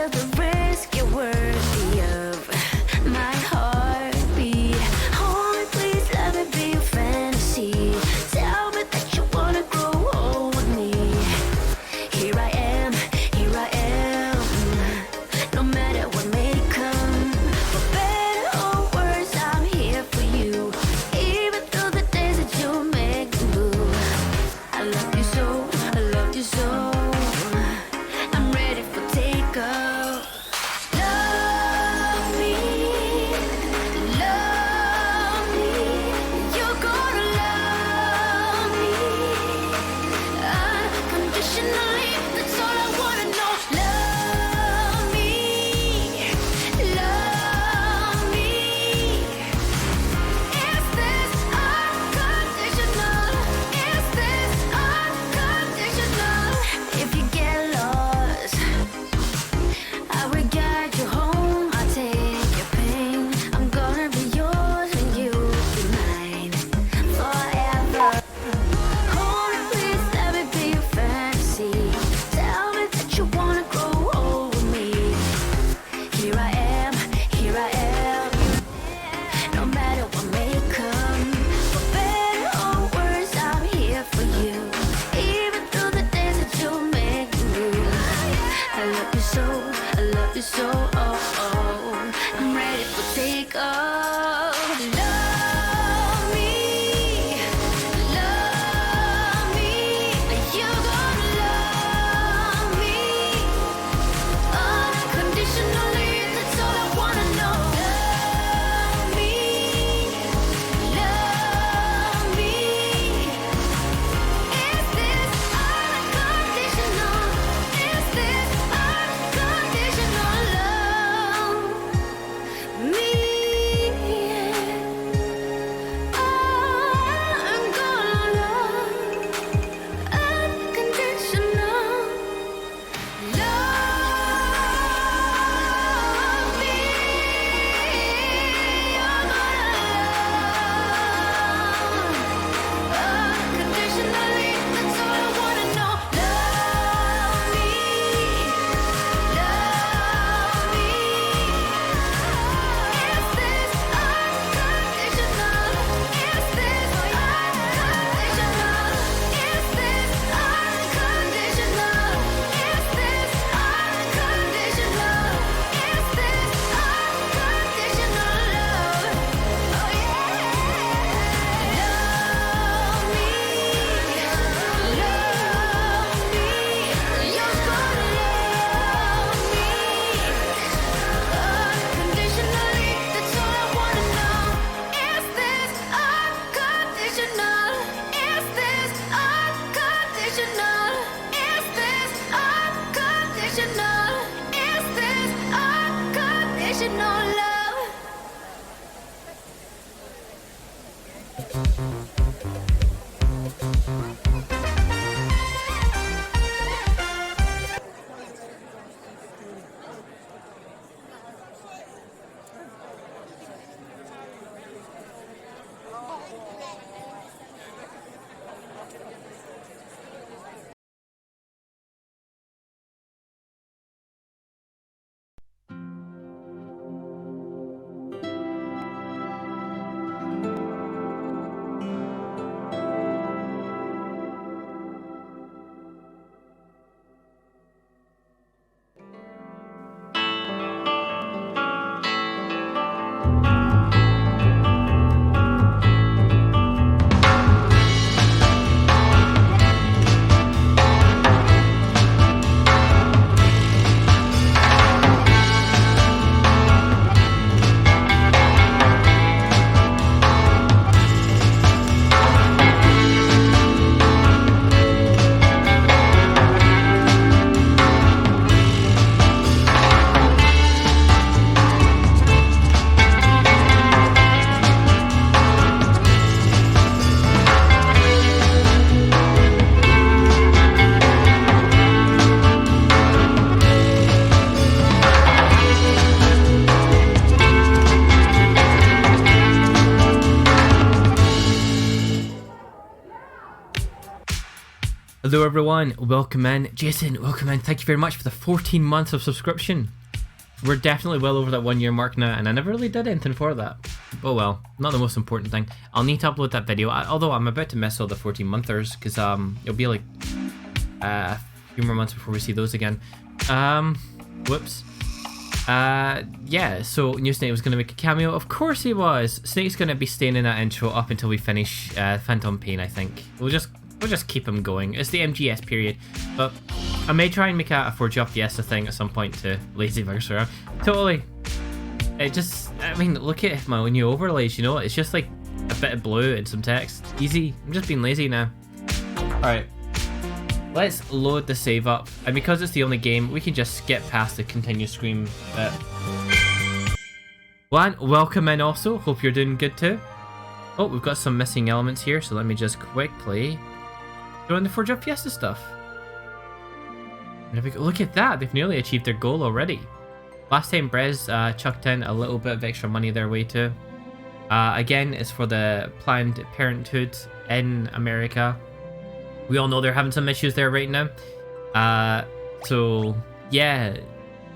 will the risk you're worthy of my heartbeat. Hold me, please let me be your fantasy. Tell me that you wanna grow old with me. Here I am, here I am. No matter what may come, for better or worse, I'm here for you. Even through the days that you make me blue. I love you so, I love you so. I'm ready for takeoff. Love me, love me. You're gonna love me unconditionally. That's all I wanna know. Love me, love me. Is this unconditional? Is this unconditional? If you get lost, I will guide you home. I'll take your pain. I'm gonna be yours and you'll be mine forever. Hold me, please let me be your fantasy. Tell me that you wanna grow old with me. Here I am, here I am. No matter what may come, for better or worse, I'm here for you. Even through the days that you make me blue. I love you so, I love you so. Oh, oh. I'm ready for takeoff. Love me, love me. You're gonna love me unconditionally. That's all I wanna know. Love me, love me. Is this unconditional? Is this unconditional love? Me. Hello everyone, welcome in. Jason, welcome in. Thank you very much for the 14 months of subscription. We're definitely well over that 1 year mark now, and I never really did anything for that. Oh well, not the most important thing. I'll need to upload that video, although I'm about to miss all the 14 monthers, because it'll be like a few more months before we see those again. Whoops. Yeah, so New Snake was going to make a cameo. Of course he was. Snake's going to be staying in that intro up until we finish Phantom Pain, I think. We'll just keep him going. It's the MGS period, but I may try and make a Four Job Fiesta thing at some point to lazy buggers around. Totally. It just, I mean, look at my new overlays, you know? It's just like a bit of blue and some text. Easy. I'm just being lazy now. Alright. Let's load the save up, and because it's the only game, we can just skip past the continue screen bit. One, welcome in also. Hope you're doing good too. Oh, we've got some missing elements here, so let me just quickly go on the Four Job Fiesta stuff. Look at that, they've nearly achieved their goal already. Last time Brez chucked in a little bit of extra money their way too. Again, it's for the Planned Parenthood in America. We all know they're having some issues there right now. So yeah,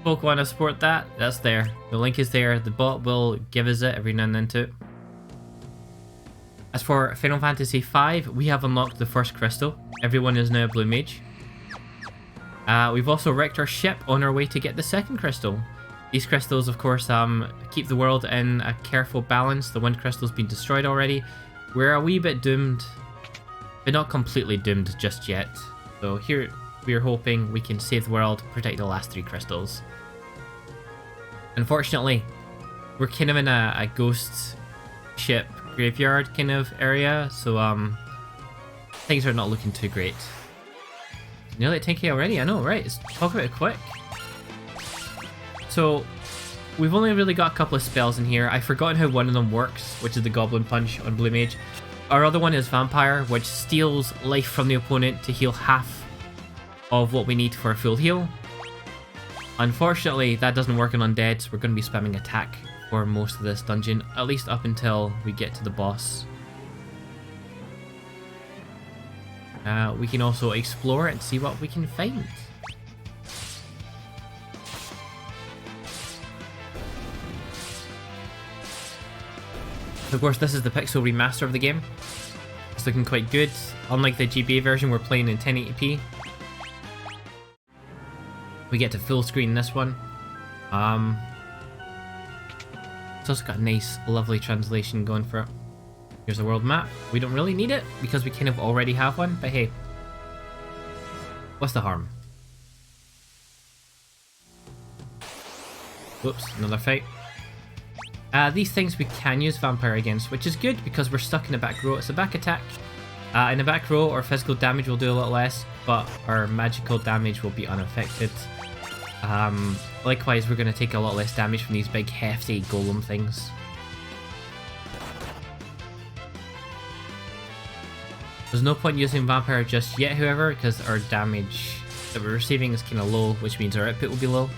folk want to support that, that's there. The link is there, the bot will give us it every now and then too. As for Final Fantasy V, we have unlocked the first crystal. Everyone is now a blue mage. We've also wrecked our ship on our way to get the second crystal. These crystals, of course, keep the world in a careful balance. The wind crystal's been destroyed already. We're a wee bit doomed, but not completely doomed just yet. So here we're hoping we can save the world, protect the last 3 crystals. Unfortunately, we're kind of in a ghost ship graveyard kind of area, so things are not looking too great. Nearly at 10k already, I know, right? Let's talk about it quick. So we've only really got a couple of spells in here. I've forgotten how one of them works, which is the Goblin Punch on Blue Mage. Our other one is Vampire, which steals life from the opponent to heal half of what we need for a full heal. Unfortunately, that doesn't work on Undead, so we're going to be spamming attack for most of this dungeon, at least up until we get to the boss. We can also explore it and see what we can find. Of course, this is the pixel remaster of the game. It's looking quite good. Unlike the GBA version, we're playing in 1080p. We get to full screen this one. It's also got a nice, lovely translation going for it. Here's the world map. We don't really need it because we kind of already have one, but hey, what's the harm? Whoops, another fight. These things we can use Vampire against, which is good because we're stuck in the back row. It's a back attack. In the back row, our physical damage will do a lot less, but our magical damage will be unaffected. Likewise, we're going to take a lot less damage from these big hefty golem things. There's no point using Vampire just yet, however, because our damage that we're receiving is kind of low, which means our output will be low.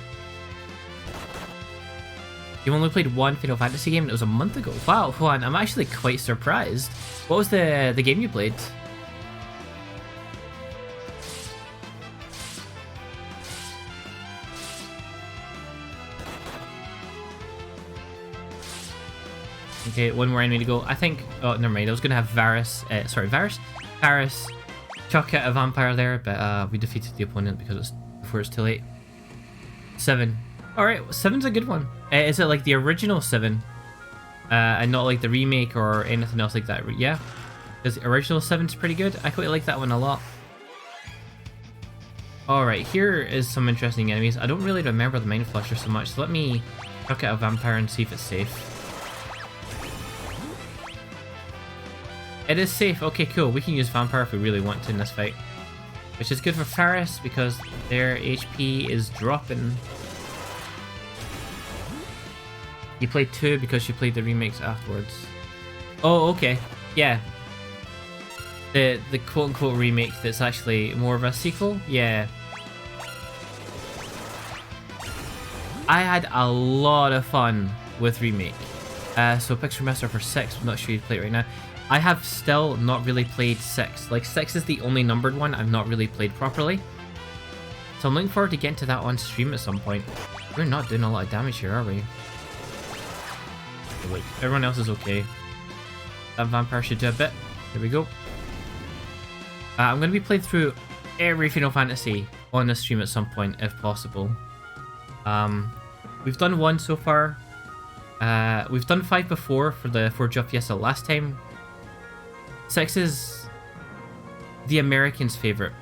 You only played one Final Fantasy game and it was a month ago. Wow, hold on, I'm actually quite surprised. What was the game you played? Okay, one more enemy to go. I think, oh, never mind. I was going to have Varys chuck out a Vampire there, but we defeated the opponent before it's too late. 7. Alright, 7's a good one. Is it like the original 7? And not like the remake or anything else like that? Yeah? Because the original 7's pretty good. I quite like that one a lot. Alright, here is some interesting enemies. I don't really remember the Mind Flusher so much, so let me chuck out a Vampire and see if it's safe. It is safe. Okay, cool. We can use Vampire if we really want to in this fight. Which is good for Faris because their HP is dropping. You played 2 because you played the remakes afterwards. Oh, okay. Yeah. The quote-unquote remake that's actually more of a sequel? Yeah. I had a lot of fun with remake. So Pixel Master for 6, I'm not sure you'd play it right now. I have still not really played 6. Like, 6 is the only numbered one I've not really played properly. So I'm looking forward to getting to that on stream at some point. We're not doing a lot of damage here, are we? Oh, wait, everyone else is okay. That vampire should do a bit. There we go. I'm going to be playing through every Final Fantasy on the stream at some point, if possible. We've done 1 so far. We've done 5 before for the Four Job Fiesta last time. 6 is the Americans' favourite.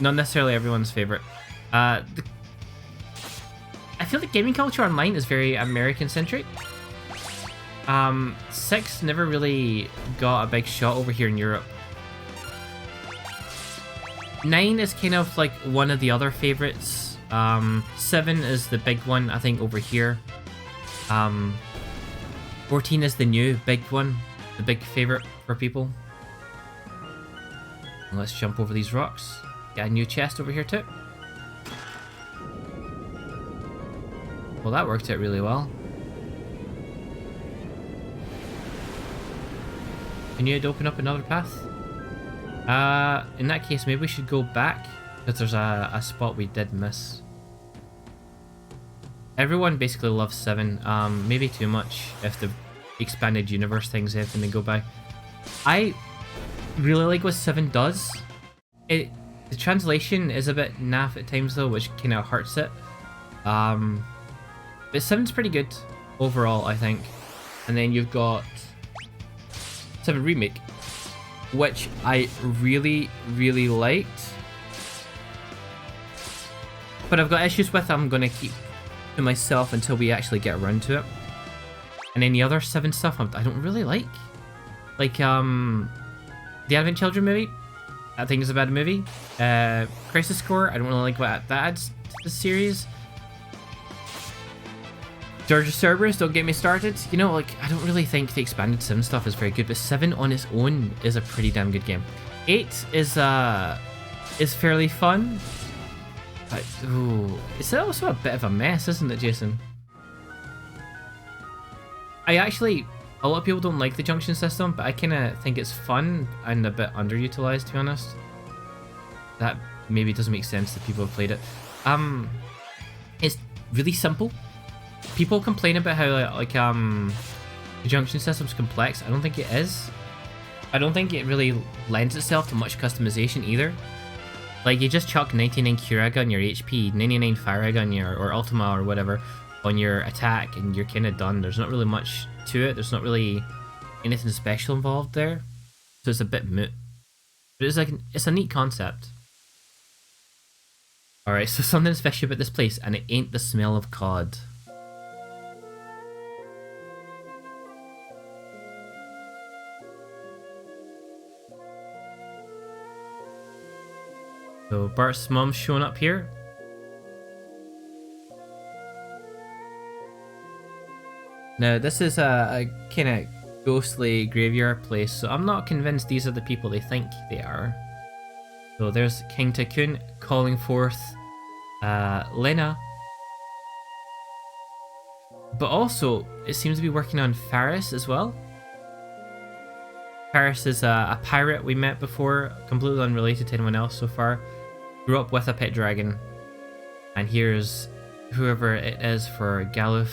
Not necessarily everyone's favourite. I feel like gaming culture online is very American-centric. 6 never really got a big shot over here in Europe. 9 is kind of like one of the other favourites. 7 is the big one, I think, over here. 14 is the new big one, the big favourite for people. Let's jump over these rocks. Got a new chest over here too. Well, that worked out really well. Can you open up another path? In that case, maybe we should go back, because there's a spot we did miss. Everyone basically loves 7, maybe too much if the expanded universe thing's anything to go by. I really like what 7 does. The translation is a bit naff at times though, which kind of hurts it. But 7's pretty good overall, I think. And then you've got 7 Remake, which I really, really liked. But I've got issues with. I'm going to keep to myself until we actually get around to it. And any other 7 stuff I don't really like. Like, the Advent Children movie, I think is a bad movie. Crisis Core, I don't really like what that adds to the series. Dirge of Cerberus, don't get me started. You know, like, I don't really think the expanded 7 stuff is very good, but 7 on its own is a pretty damn good game. 8 is fairly fun. But, ooh, it's also a bit of a mess, isn't it, Jason? A lot of people don't like the junction system, but I kind of think it's fun and a bit underutilized, to be honest. That maybe doesn't make sense to people who have played it. It's really simple. People complain about how the junction system's complex. I don't think it is. I don't think it really lends itself to much customization either. Like, you just chuck 99 Curaga on your HP, 99 Firaga on your, or Ultima or whatever, on your attack, and you're kind of done. There's not really much to it. There's not really anything special involved there, so it's a bit moot. But it's a neat concept. Alright, so something's fishy about this place, and it ain't the smell of cod. So Bart's mum's showing up here. Now this is a kind of ghostly graveyard place, so I'm not convinced these are the people they think they are. So there's King Tycoon calling forth Lena. But also, it seems to be working on Faris as well. Faris is a pirate we met before, completely unrelated to anyone else so far. Grew up with a pet dragon. And here's whoever it is for Galuf.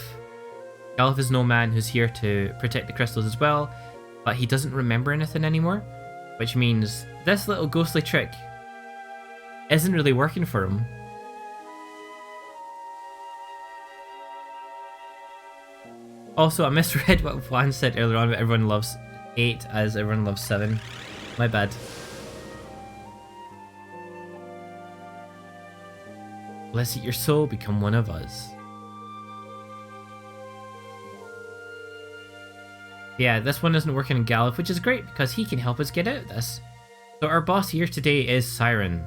Galuf is no man who's here to protect the crystals as well, but he doesn't remember anything anymore, which means this little ghostly trick isn't really working for him. Also, I misread what Juan said earlier on about everyone loves 8 as everyone loves 7. My bad. Let's eat your soul, become one of us. Yeah, this one isn't working in Galuf, which is great because he can help us get out of this. So our boss here today is Siren.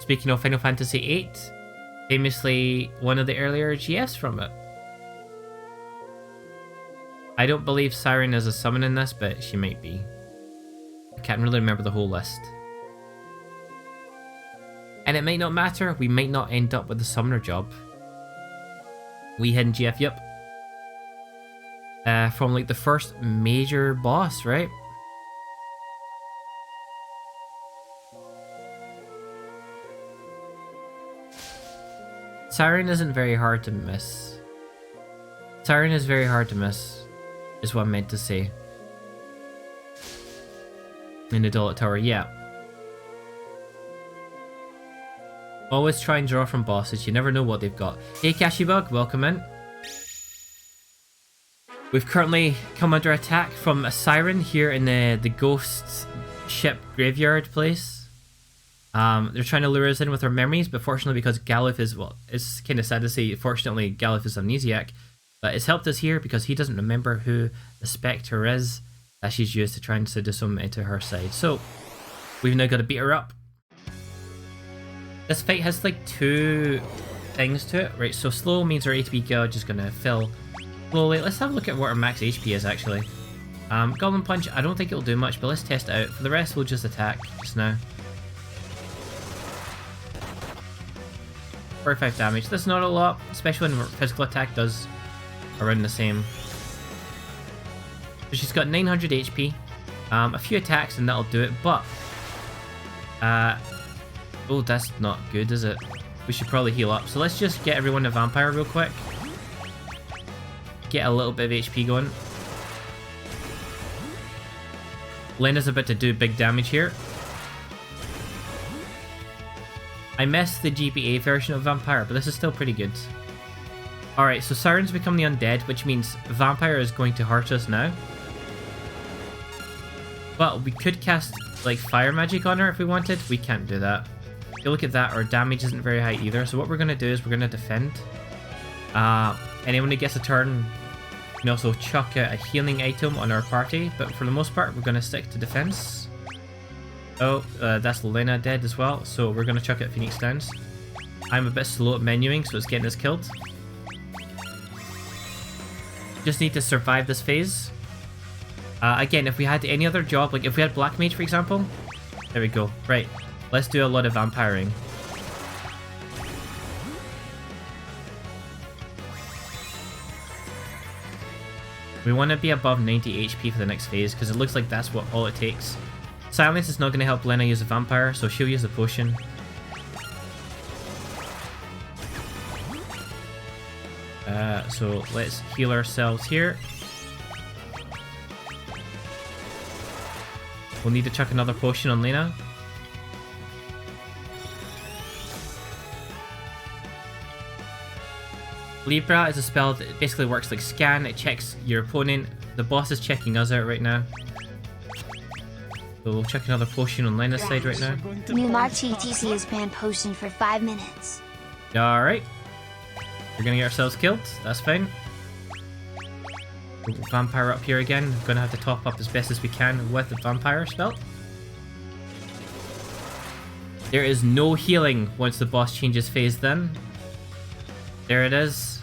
Speaking of Final Fantasy VIII, famously one of the earlier GFs from it. I don't believe Siren is a summon in this, but she might be. I can't really remember the whole list. And it might not matter, we might not end up with the summoner job. We hidden GF, yep. from like the first major boss, right? Siren isn't very hard to miss. Siren is very hard to miss, is what I meant to say. In the Dollet Tower, yeah. Always try and draw from bosses, you never know what they've got. Hey Cashybug, welcome in. We've currently come under attack from a Siren here in the ghost ship graveyard place. They're trying to lure us in with our memories, but fortunately because Galuf is, well, it's kind of sad to say, fortunately Galuf is amnesiac, but it's helped us here because he doesn't remember who the Spectre is that she's used to try and seduce him into her side. So, we've now got to beat her up. This fight has like 2 things to it, right? So slow means our HP gauge is going to fill slowly. Let's have a look at what our max HP is actually. Goblin Punch, I don't think it'll do much, but let's test it out. For the rest, we'll just attack just now. 45 damage. That's not a lot, especially when physical attack does around the same. So she's got 900 HP. A few attacks and that'll do it, but... oh, that's not good, is it? We should probably heal up. So let's just get everyone a vampire real quick. Get a little bit of HP going. Lena's about to do big damage here. I missed the GBA version of Vampire, but this is still pretty good. Alright, so Siren's become the undead, which means Vampire is going to hurt us now. But we could cast, like, fire magic on her if we wanted. We can't do that. If you look at that, our damage isn't very high either. So what we're going to do is we're going to defend. Anyone who gets a turn can also chuck a healing item on our party. But for the most part, we're going to stick to defense. Oh, that's Lena dead as well. So we're going to chuck it at Phoenix Downs. I'm a bit slow at menuing, so it's getting us killed. Just need to survive this phase. Again, if we had any other job, like if we had Black Mage, for example. There we go. Right. Let's do a lot of vampiring. We want to be above 90 HP for the next phase, because it looks like that's what all it takes. Silence is not going to help Lena use a vampire, so she'll use the potion. So let's heal ourselves here. We'll need to chuck another potion on Lena. Libra is a spell that basically works like scan. It checks your opponent. The boss is checking us out right now. So we'll chuck another potion on Lena's side right now. New March ETC is banned potion for 5 minutes. Alright. We're gonna get ourselves killed. That's fine. Vampire up here again. We're gonna have to top up as best as we can with the vampire spell. There is no healing once the boss changes phase then. There it is.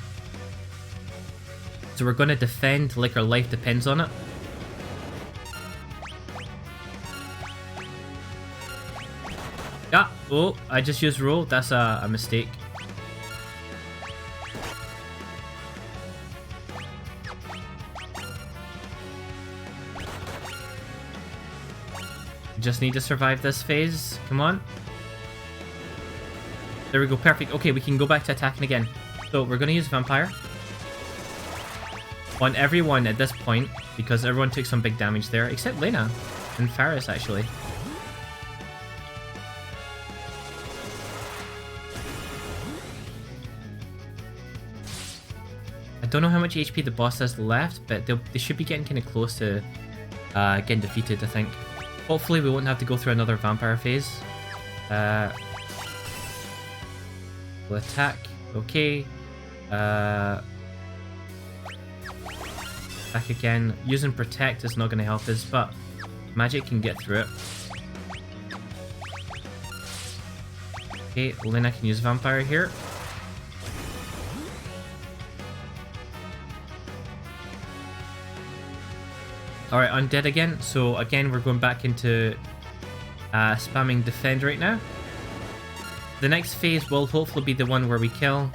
So we're gonna defend like our life depends on it. Ah, oh, I just used roll. That's a mistake. Just need to survive this phase. Come on. There we go. Perfect. Okay, we can go back to attacking again. So we're going to use Vampire on everyone at this point, because everyone took some big damage there, except Lena and Faris, actually. I don't know how much HP the boss has left, but they should be getting kind of close to getting defeated, I think. Hopefully we won't have to go through another vampire phase. We'll attack. Okay. Back again. Using protect is not going to help us, but magic can get through it. Okay, Lena can use vampire here. Alright, undead again. So again, we're going back into spamming defend right now. The next phase will hopefully be the one where we kill.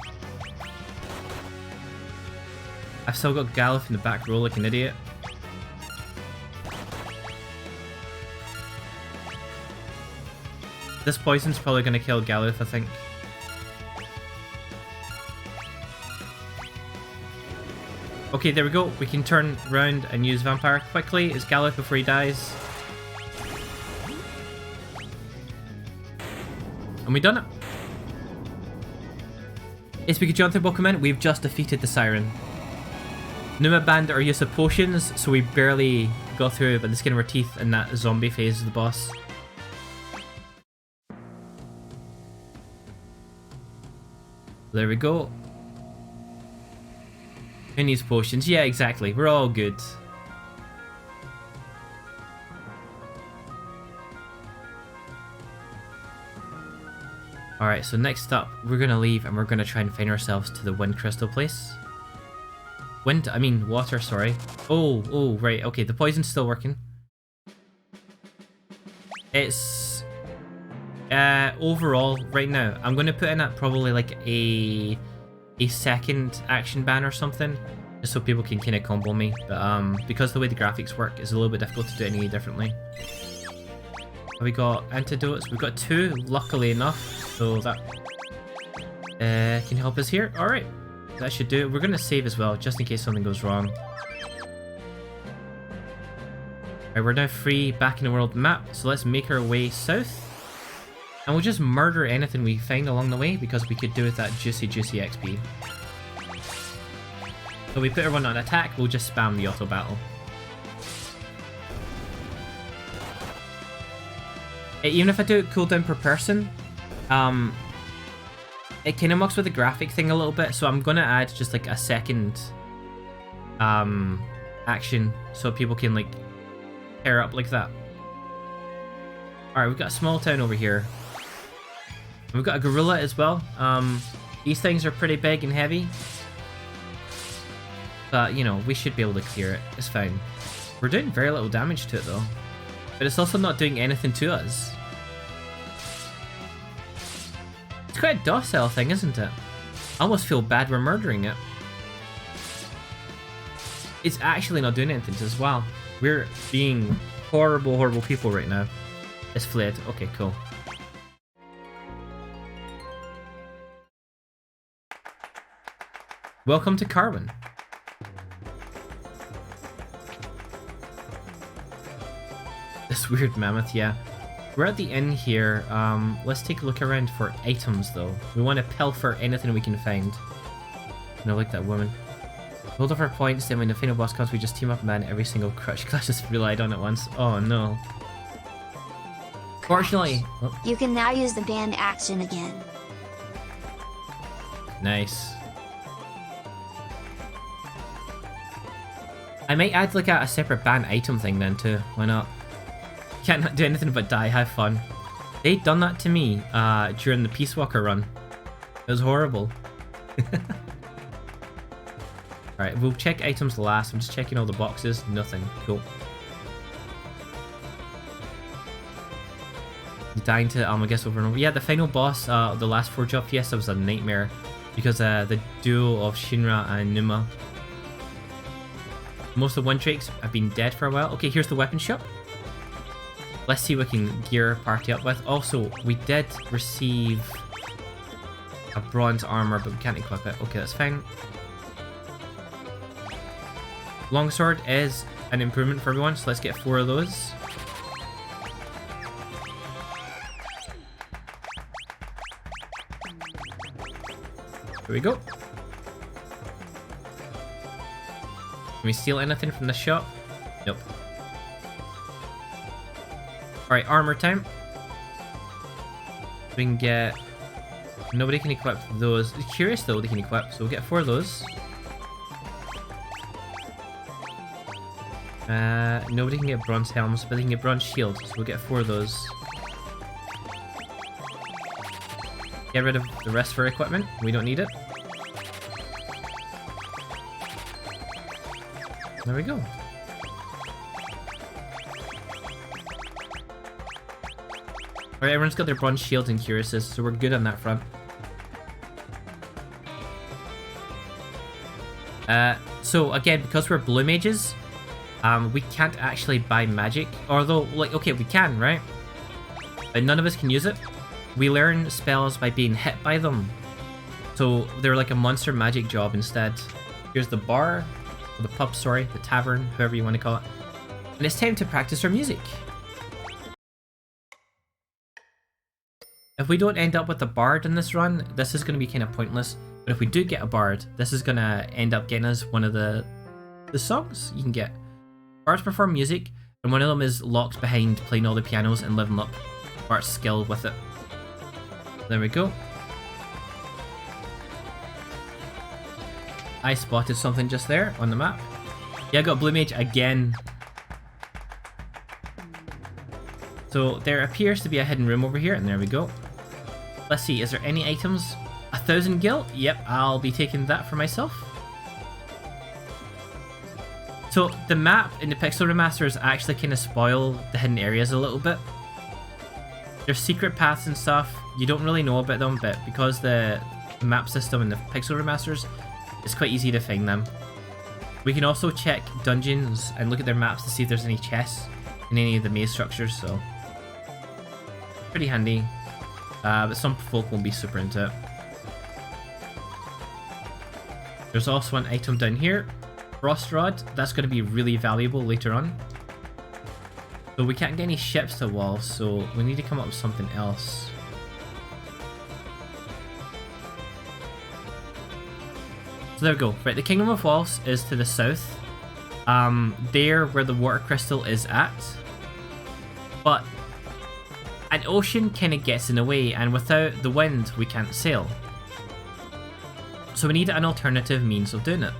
I've still got Galuf in the back row like an idiot. This poison's probably going to kill Galuf, I think. Okay, there we go. We can turn round and use Vampire quickly. It's Galuf before he dies. And we done it. Hey, speaking Jonathan, welcome in. We've just defeated the Siren. Numa banned our use of potions, so we barely got through by the skin of our teeth in that zombie phase of the boss. There we go. Who needs potions? Yeah, exactly. We're all good. Alright, so next up, we're gonna leave and we're gonna try and find ourselves to the wind crystal place. Water, sorry. Oh, right, okay, the poison's still working. It's... overall, right now, I'm gonna put in at probably like a second action ban or something, just so people can kind of combo me, but because the way the graphics work, it's a little bit difficult to do it any differently. Have we got antidotes? We've got 2, luckily enough, so that can help us here. Alright, that should do it. We're going to save as well, just in case something goes wrong. Alright, we're now free back in the world map, so let's make our way south. And we'll just murder anything we find along the way, because we could do with that juicy XP. So we put everyone on attack, we'll just spam the auto battle. Even if I do it cooldown per person, it kind of mucks with the graphic thing a little bit, so I'm gonna add just like a second action so people can like pair up like that. Alright, we've got a small town over here. We've got a gorilla as well. These things are pretty big and heavy, but you know, we should be able to clear it. It's fine. We're doing very little damage to it though. But it's also not doing anything to us. It's quite a docile thing, isn't it? I almost feel bad we're murdering it. It's actually not doing anything to us. Wow. We're being horrible people right now. It's fled. Okay, cool. Welcome to Carwin. This weird mammoth, yeah. We're at the inn here. Let's take a look around for items, though. We want to pilfer anything we can find. No, like that woman. Hold off our points, then when the final boss comes, we just team up and ban every single crush class just relied on it once. Oh, no. Fortunately... Oh. You can now use the banned action again. Nice. I might add like a separate ban item thing then too. Why not? Can't do anything but die, have fun. They'd done that to me during the Peace Walker run. It was horrible. Alright, we'll check items last. I'm just checking all the boxes. Nothing. Cool. Dying to Almagus over and over. Yeah, the final boss, the last Four Job Fiesta was a nightmare because the duo of Shinra and Numa. Most of the one tricks have been dead for a while. Okay, here's the weapon shop. Let's see what we can gear party up with. Also, we did receive a bronze armor, but we can't equip it. Okay, that's fine. Longsword is an improvement for everyone, so let's get 4 of those. Here we go. Can we steal anything from the shop? Nope. Alright, armor time. We can get... Nobody can equip those. Curious though, they can equip, so we'll get 4 of those. Nobody can get bronze helms, but they can get bronze shields, so we'll get 4 of those. Get rid of the rest of our equipment. We don't need it. There we go. Alright, everyone's got their bronze shields and cuirasses, so we're good on that front. So again, because we're blue mages, we can't actually buy magic. Although, like, okay, we can, right? But none of us can use it. We learn spells by being hit by them. So they're like a monster magic job instead. Here's the bar, or the pub, sorry, the tavern, however you want to call it. And it's time to practice our music. If we don't end up with a bard in this run, this is going to be kind of pointless. But if we do get a bard, this is going to end up getting us one of the songs you can get. Bards perform music, and one of them is locked behind playing all the pianos and leveling up Bart's skill with it. There we go. I spotted something just there on the map. Yeah, I got Blue Mage again. So there appears to be a hidden room over here, and there we go. Let's see, is there any items? 1,000 gil? Yep, I'll be taking that for myself. So the map in the Pixel remasters actually kind of spoil the hidden areas a little bit. There's secret paths and stuff. You don't really know about them, but because the map system in the Pixel remasters, it's quite easy to find them. We can also check dungeons and look at their maps to see if there's any chests in any of the maze structures, so pretty handy. But some folk won't be super into it. There's also an item down here, Frost Rod. That's going to be really valuable later on. So we can't get any ships to walls, so we need to come up with something else. So there we go. Right, the Kingdom of Walls is to the south. There where the water crystal is at. But an ocean kind of gets in the way, and without the wind, we can't sail. So we need an alternative means of doing it.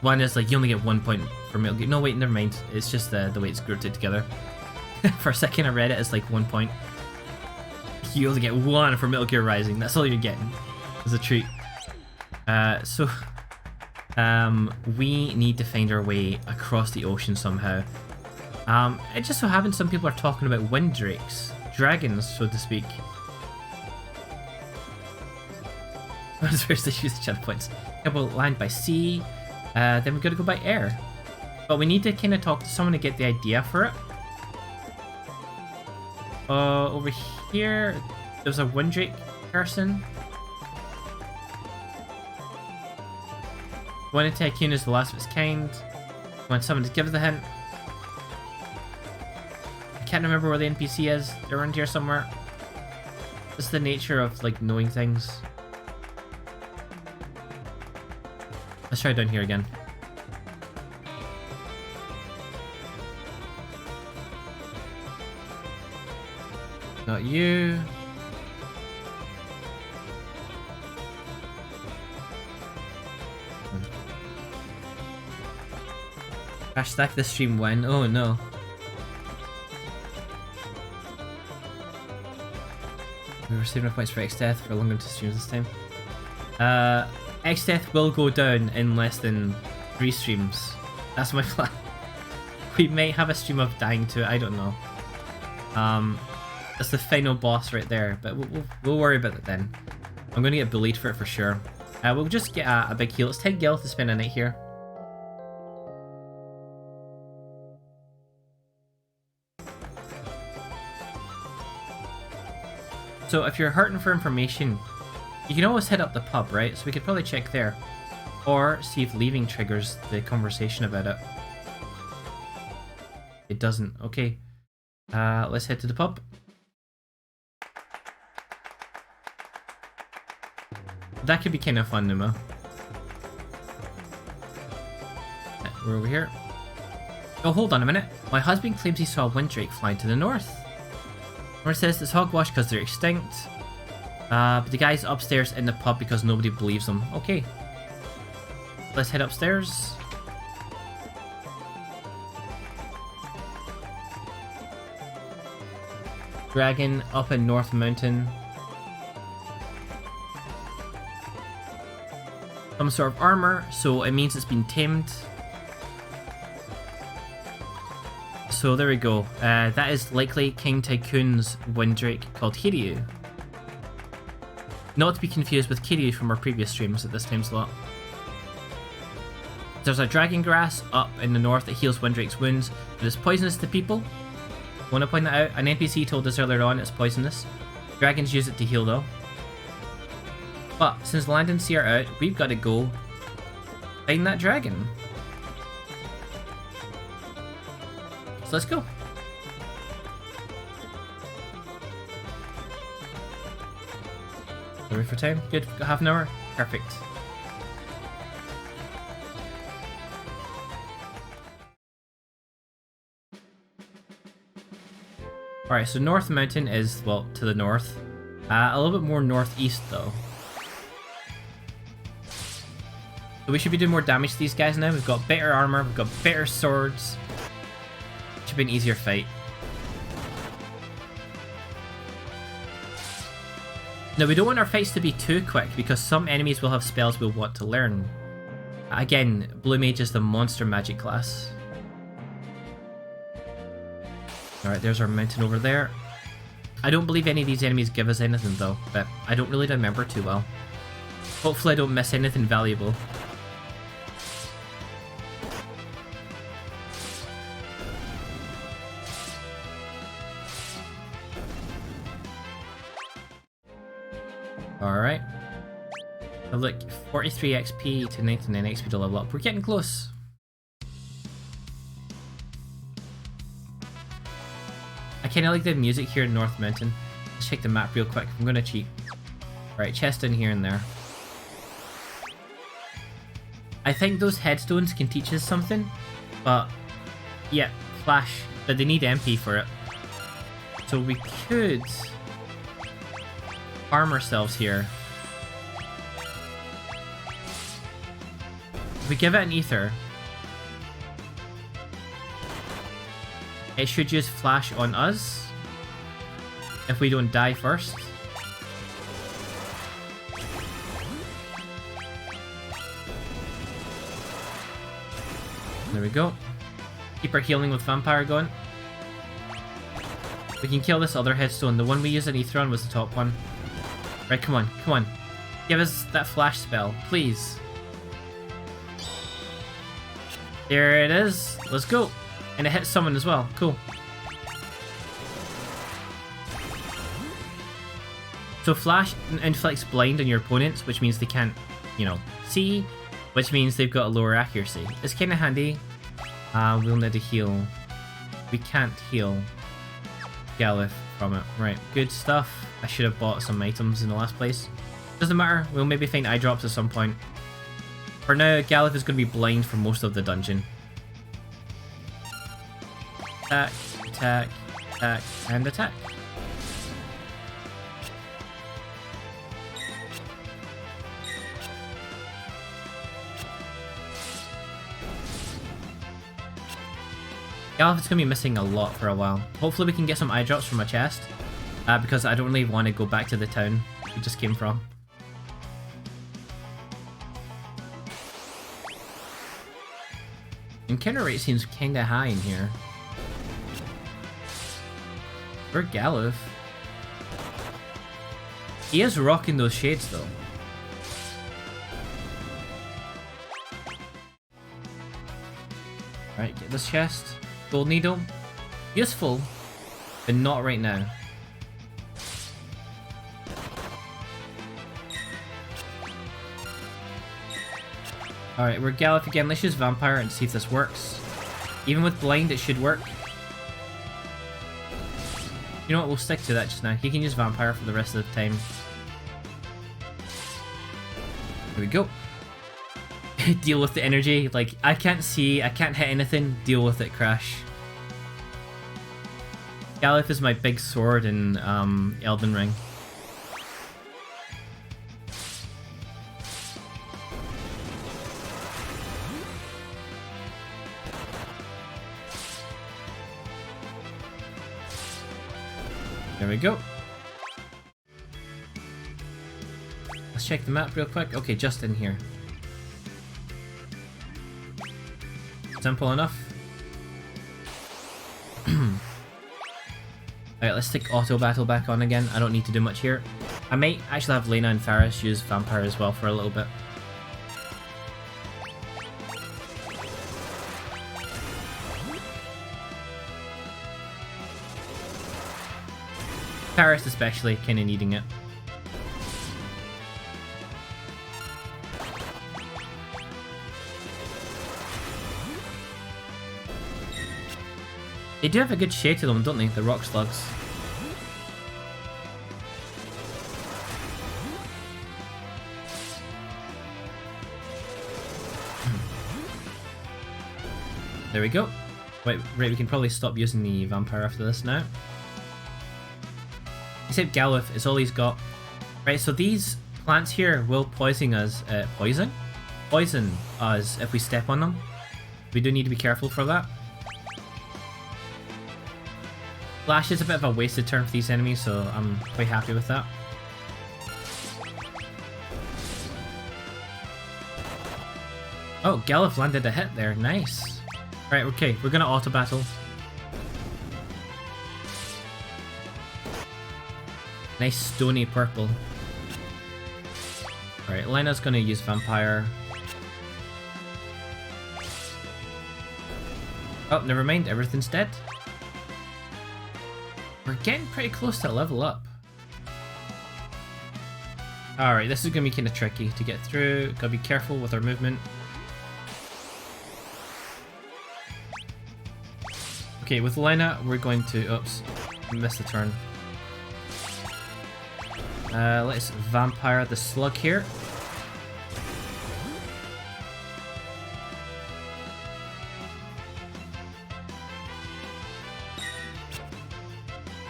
One is like you only get 1 point for Metal Gear. No, wait, never mind. It's just the way it's grouped it together. For a second I read it as like 1 point. You only get 1 for Metal Gear Rising. That's all you're getting. It's a treat. So we need to find our way across the ocean somehow. It just so happens some people are talking about wind drakes. Dragons, so to speak. Where's the use of channel points? Yeah, we'll land by sea. Then we're gonna go by air. But we need to kind of talk to someone to get the idea for it. Over here, there's a wind drake person. One in Tycoon is the last of its kind. Want someone to give the hint. I can't remember where the NPC is. They're around here somewhere. It's the nature of like knowing things. Let's try down here again. Not you. Crash stack the stream when? Oh no. We were saving our points for X-Death for longer to streams this time. X-Death will go down in less than 3 streams. That's my plan. We might have a stream of dying to it, I don't know. That's the final boss right there, but we'll worry about it then. I'm going to get bullied for it for sure. We'll just get a big heal. It's 10 gil to spend a night here. So if you're hurting for information, you can always head up the pub, right? So we could probably check there. Or see if leaving triggers the conversation about it. It doesn't. Okay. Let's head to the pub. That could be kind of fun, Numa. We're over here. Oh, hold on a minute. My husband claims he saw a wind drake flying to the north. Or says it's hogwash because they're extinct. But the guy's upstairs in the pub because nobody believes him. Okay. Let's head upstairs. Dragon up in North Mountain. Some sort of armor, so it means it's been tamed. So there we go. That is likely King Tycoon's wind drake called Hiryu. Not to be confused with Kiryu from our previous streams at this time slot. There's a dragon grass up in the north that heals Windrake's wounds, but it's poisonous to people. Want to point that out? An NPC told us earlier on it's poisonous. Dragons use it to heal though. But since land and sea are out, we've got to go find that dragon. So let's go. Ready for time? Good. Got half an hour. Perfect. Alright, so North Mountain is, well, to the north. A little bit more northeast, though. So we should be doing more damage to these guys now. We've got better armor, we've got better swords. Should be an easier fight. Now, we don't want our fights to be too quick, because some enemies will have spells we'll want to learn. Again, Blue Mage is the monster magic class. Alright, there's our mountain over there. I don't believe any of these enemies give us anything though, but I don't really remember too well. Hopefully I don't miss anything valuable. Alright. Oh, look, 43 XP to 99 XP to level up. We're getting close. I kinda like the music here in North Mountain. Let's check the map real quick. I'm gonna cheat. Right, chest in here and there. I think those headstones can teach us something, but yeah, flash, but they need MP for it. So we could arm ourselves here. If we give it an ether, it should use flash on us if we don't die first. There we go. Keep our healing with vampire going. We can kill this other headstone. The one we used an ether on was the top one. Right, come on, come on. Give us that flash spell, please. There it is. Let's go. And it hits someone as well. Cool. So flash inflicts blind on your opponents, which means they can't, you know, see, which means they've got a lower accuracy. It's kind of handy. We'll need to heal. We can't heal Galif from it. Right, good stuff. I should have bought some items in the last place. Doesn't matter. We'll maybe find eye drops at some point. For now, Galif is going to be blind for most of the dungeon. Attack, attack, attack, and attack. Galif is going to be missing a lot for a while. Hopefully we can get some eye drops from a chest, because I don't really want to go back to the town we just came from. Encounter rate seems kinda high in here. Where's Galif? He is rocking those shades though. Right, get this chest. Gold needle. Useful, but not right now. Alright, we're Galif again. Let's use Vampire and see if this works. Even with Blind, it should work. You know what, we'll stick to that just now. He can use Vampire for the rest of the time. There we go. Deal with the energy. Like, I can't see, I can't hit anything. Deal with it, Crash. Galif is my big sword in Elden Ring. There we go. Let's check the map real quick. Okay, just in here. Simple enough. Alright, let's stick auto battle back on again. I don't need to do much here. I might actually have Lena and Faris use Vampire as well for a little bit. Paris especially, kind of needing it. They do have a good shade to them, don't they? The rock slugs. There we go. Wait, right, we can probably stop using the vampire after this now. Except Galuf is all he's got. Right, so these plants here will poison us if we step on them. We do need to be careful for that. Flash is a bit of a wasted turn for these enemies, so I'm quite happy with that. Oh, Galuf landed a hit there, nice. Right, okay, we're gonna auto battle. Nice stony purple. Alright, Lena's gonna use vampire. Oh, never mind, everything's dead. We're getting pretty close to level up. Alright, this is gonna be kind of tricky to get through. Gotta be careful with our movement. Okay, with Lena, we're going to... Oops, missed the turn. Let's vampire the slug here.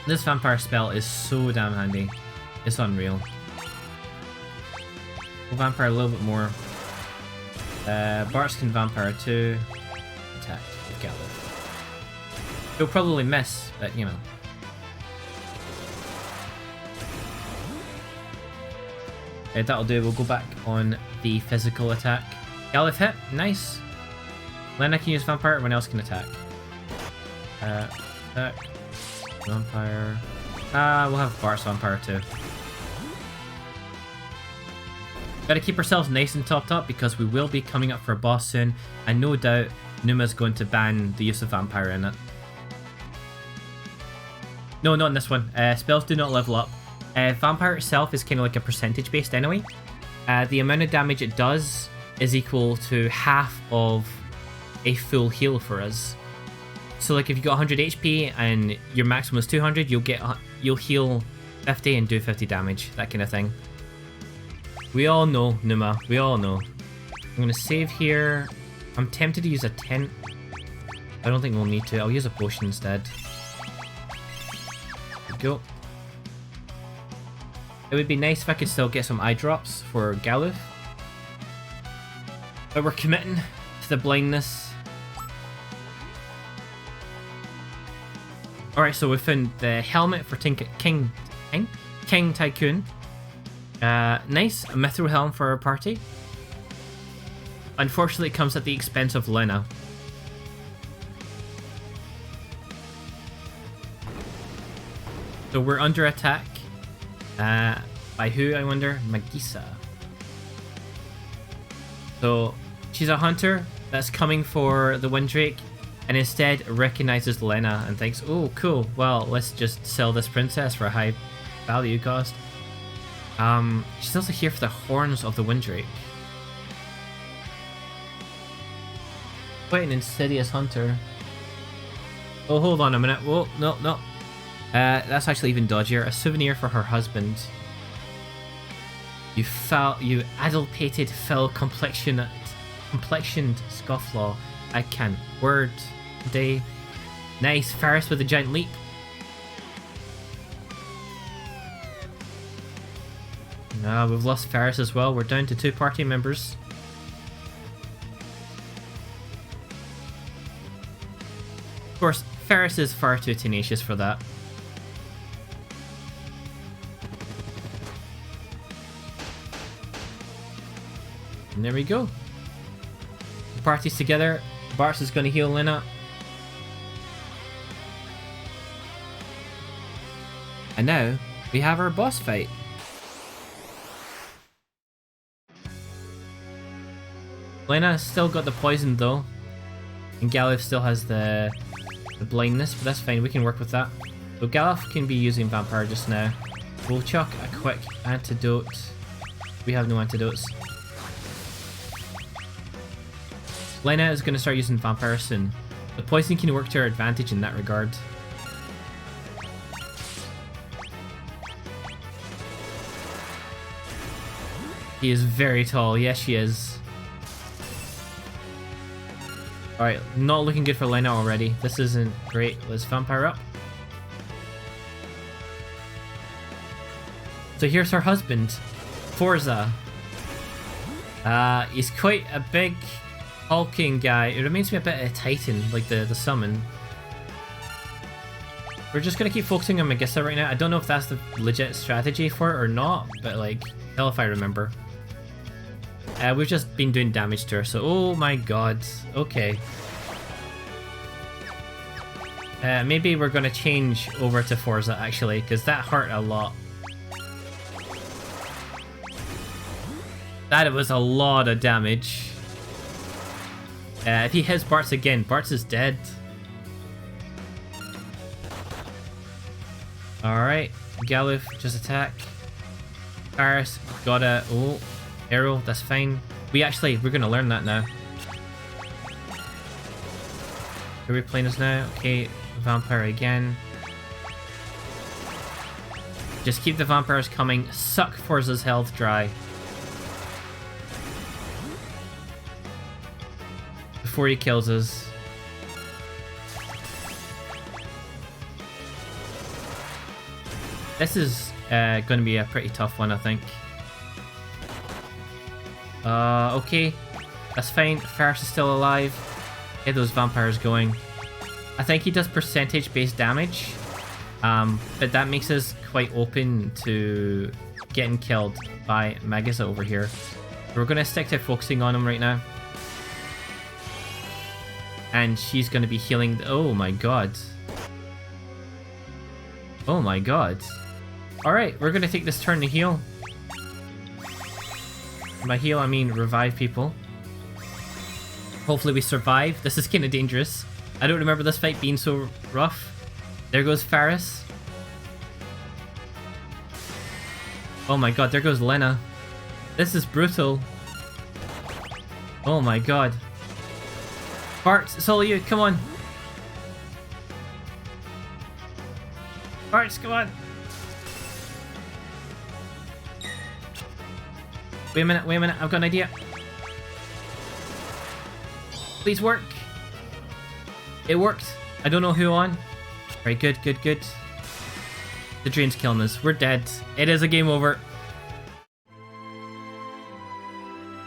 This vampire spell is so damn handy. It's unreal. We'll vampire a little bit more. Bart's can vampire too. Attack with Galuf. He'll probably miss, but you know. That'll do. We'll go back on the physical attack. Galuf hit. Nice. Lena can use vampire. Everyone else can attack. Attack. Vampire. We'll have Bart's vampire too. Gotta keep ourselves nice and topped up because we will be coming up for a boss soon, and no doubt Numa's going to ban the use of vampire in it. No, not in this one. Spells do not level up. Vampire itself is kind of like a percentage based anyway. The amount of damage it does is equal to half of a full heal for us. So like if you got 100 HP and your maximum is 200, you'll heal 50 and do 50 damage, that kind of thing. We all know, Numa, we all know. I'm gonna save here. I'm tempted to use a tent. I don't think we'll need to. I'll use a potion instead. There we go. It would be nice if I could still get some eye drops for Galuf. But we're committing to the blindness. Alright, so we found the helmet for King Tycoon. Nice, a mithril helm for our party. Unfortunately, it comes at the expense of Lena. So we're under attack. By who, I wonder? Magisa. So she's a hunter that's coming for the Windrake, and instead recognizes Lena and thinks, oh cool, well let's just sell this princess for a high value cost. She's also here for the horns of the Windrake. Quite an insidious hunter. Oh, hold on a minute. Whoa, no. That's actually even dodgier. A souvenir for her husband. You adulterated, complexioned scofflaw. I can't. Word day. Nice. Ferris with a giant leap. No, we've lost Ferris as well. We're down to 2 party members. Of course, Ferris is far too tenacious for that. And there we go. The party's together. Bart is going to heal Lena. And now, we have our boss fight. Lena's still got the poison though. And Galuf still has the blindness, but that's fine, we can work with that. So Galuf can be using Vampire just now. We'll chuck a quick antidote. We have no antidotes. Lena is going to start using Vampire soon. The poison can work to her advantage in that regard. She is very tall. Yes, she is. Alright, not looking good for Lena already. This isn't great. Let's Vampire up. So here's her husband, Forza. He's quite a big, hulking guy. It reminds me a bit of Titan, like the summon. We're just gonna keep focusing on Magissa right now. I don't know if that's the legit strategy for it or not, but like, hell if I remember. We've just been doing damage to her, so oh my god. Okay. Maybe we're gonna change over to Forza actually, because that hurt a lot. That was a lot of damage. If he hits Bartz again, Bartz is dead. Alright, Galuf, just attack. Paris, gotta... Oh, arrow, that's fine. We're gonna learn that now. Are we playing this now? Okay, Vampire again. Just keep the Vampires coming. Suck Forza's health dry. Before he kills us. This is going to be a pretty tough one, I think. Okay. That's fine. Ferris is still alive. Get those vampires going. I think he does percentage-based damage. But that makes us quite open to getting killed by Magissa over here. We're going to stick to focusing on him right now. And she's going to be healing... Oh my god. Oh my god. Alright, we're going to take this turn to heal. By heal, I mean revive people. Hopefully we survive. This is kind of dangerous. I don't remember this fight being so rough. There goes Faris. Oh my god, there goes Lena. This is brutal. Oh my god. Bart, it's all you, come on. Bart, come on. Wait a minute, I've got an idea. Please work. It worked. I don't know who on. Right, good. The drain's killing us. We're dead. It is a game over.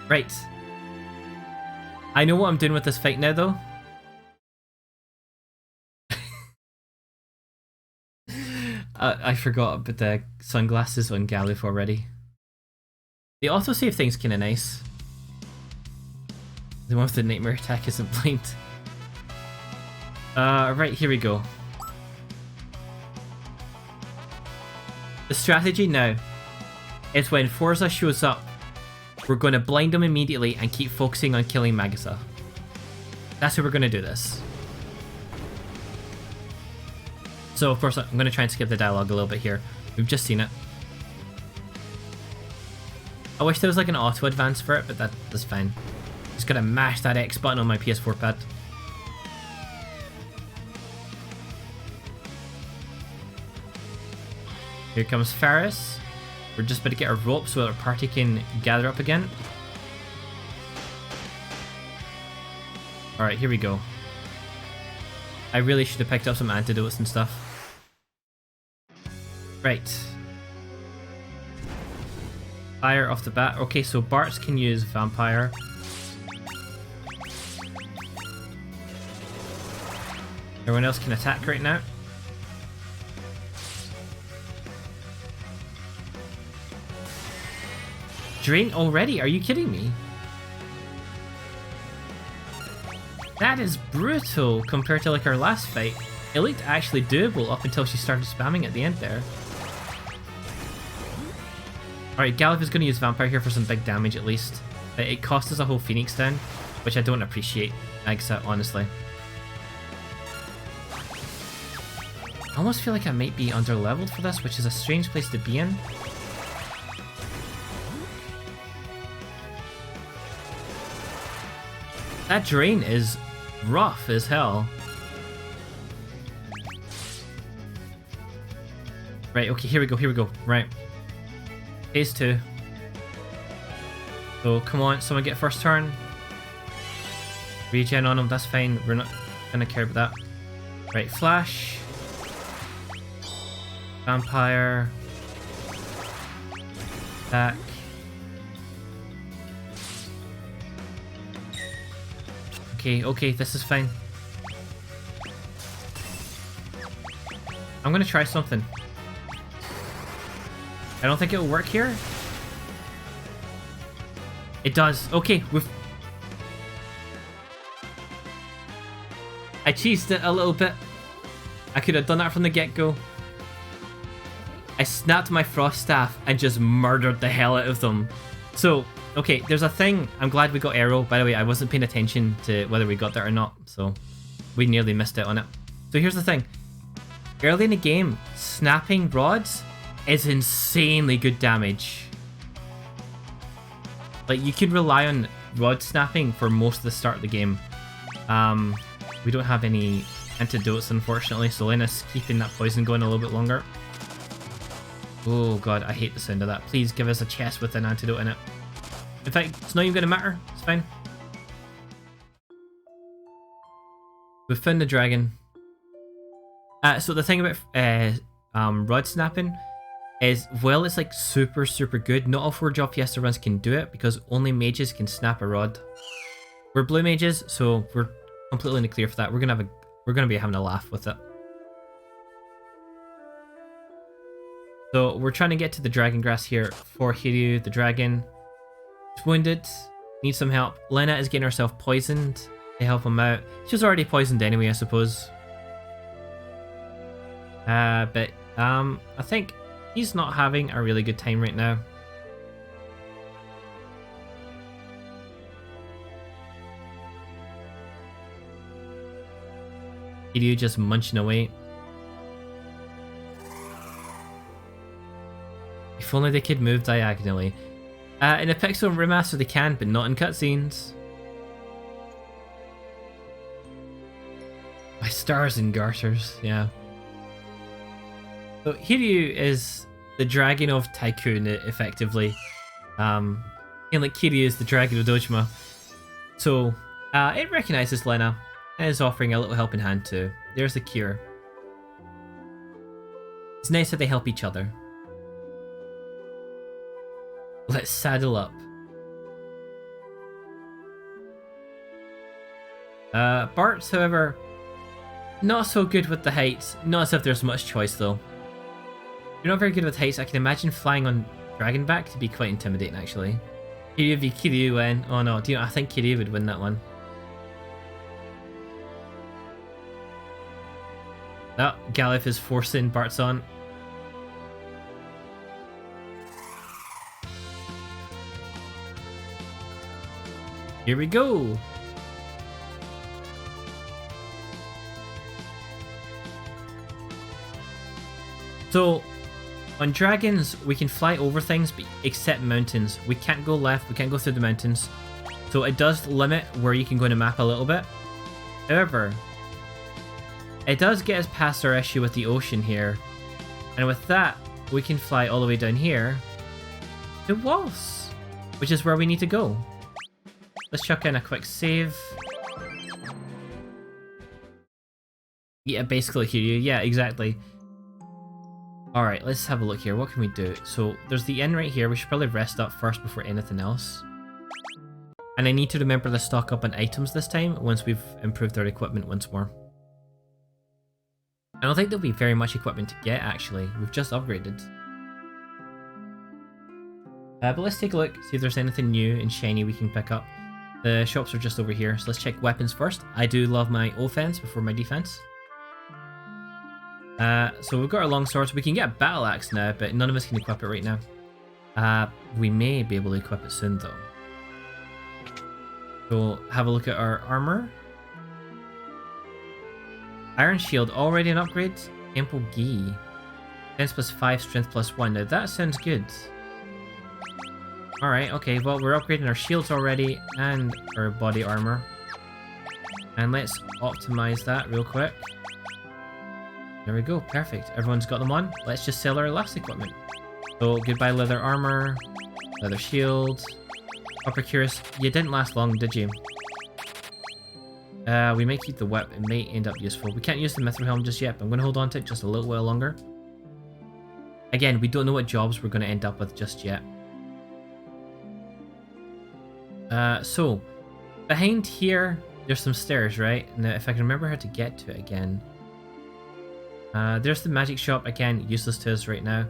Right. I know what I'm doing with this fight now, though. I forgot about the sunglasses on Galuf already. The autosave thing's kinda nice. The one with the nightmare attack isn't blind. Right, here we go. The strategy now is when Forza shows up, we're going to blind him immediately and keep focusing on killing Magissa. That's how we're going to do this. So of course I'm going to try and skip the dialogue a little bit here. We've just seen it. I wish there was like an auto advance for it, but that's fine. Just gotta mash that X button on my PS4 pad. Here comes Faris. We're just about to get our rope so that our party can gather up again. Alright, here we go. I really should have picked up some antidotes and stuff. Right. Fire off the bat. Okay, so Bartz can use Vampire. Everyone else can attack right now. Drain already? Are you kidding me? That is brutal compared to like our last fight. It looked actually doable up until she started spamming at the end there. Alright, Galuf is going to use Vampire here for some big damage at least. It cost us a whole Phoenix down, which I don't appreciate, Magissa, honestly. I almost feel like I might be under-leveled for this, which is a strange place to be in. That drain is rough as hell. Right, okay, here we go. Right. Phase 2. So, come on, someone get first turn. Regen on him, that's fine. We're not gonna care about that. Right, flash. Vampire. Attack. Okay, this is fine. I'm gonna try something. I don't think it will work here. It does. Okay, I cheesed it a little bit. I could have done that from the get-go. I snapped my frost staff and just murdered the hell out of them. So, okay, there's a thing. I'm glad we got arrow. By the way, I wasn't paying attention to whether we got that or not, so we nearly missed it on it. So here's the thing. Early in the game, snapping rods is insanely good damage. Like, you could rely on rod snapping for most of the start of the game. We don't have any antidotes, unfortunately, so Lena's keeping that poison going a little bit longer. Oh god, I hate the sound of that. Please give us a chest with an antidote in it. In fact, it's not even going to matter. It's fine. We've found the dragon. So the thing about rod snapping is, well, it's like super good. Not all 4 Job Fiesta runs can do it because only mages can snap a rod. We're blue mages, so we're completely in the clear for that. We're gonna be having a laugh with it. So we're trying to get to the dragon grass here for Hiryu. The dragon is wounded, needs some help. Lena is getting herself poisoned to help him out. She was already poisoned anyway, I suppose. But I think he's not having a really good time right now. Hiryu just munching away. If only they could move diagonally. In a pixel remaster they can, but not in cutscenes. My stars and garters, yeah. So Hiryu is the dragon of Tycoon, effectively. And like Kiryu is the dragon of Dojima. So it recognizes Lena and is offering a little helping hand too. There's the cure. It's nice that they help each other. Let's saddle up. Bart's, however, not so good with the heights. Not as if there's much choice though. You're not very good with heights. I can imagine flying on Dragonback to be quite intimidating actually. Kiryu v Kiryu win. Oh no, do you know, I think Kiryu would win that one. Oh, Galif is forcing Bart's on. Here we go! So, on dragons, we can fly over things, but except mountains. We can't go left, we can't go through the mountains. So it does limit where you can go in the map a little bit. However, it does get us past our issue with the ocean here. And with that, we can fly all the way down here to Walls, which is where we need to go. Let's chuck in a quick save. Yeah, basically Hiryu. Yeah, exactly. Alright, let's have a look here. What can we do? So, there's the inn right here. We should probably rest up first before anything else. And I need to remember to stock up on items this time once we've improved our equipment once more. I don't think there'll be very much equipment to get, actually. We've just upgraded. But let's take a look, see if there's anything new and shiny we can pick up. The shops are just over here, so let's check weapons first. I do love my offense before my defense. So we've got our long swords. We can get a battle axe now, but none of us can equip it right now. We may be able to equip it soon, though. So have a look at our armor. Iron shield, already an upgrade. Ample Gi. Defense plus 5, strength plus 1. Now that sounds good. Alright, okay, well we're upgrading our shields already and our body armor. And let's optimize that real quick. There we go, perfect. Everyone's got them on. Let's just sell our last equipment. So goodbye leather armor, leather shield, upper cuirass. You didn't last long, did you? We may keep the whip. It may end up useful. We can't use the mithril helm just yet, but I'm going to hold on to it just a little while longer. Again, we don't know what jobs we're going to end up with just yet. So, behind here, there's some stairs, right? Now, if I can remember how to get to it again. There's the magic shop. Again, useless to us right now.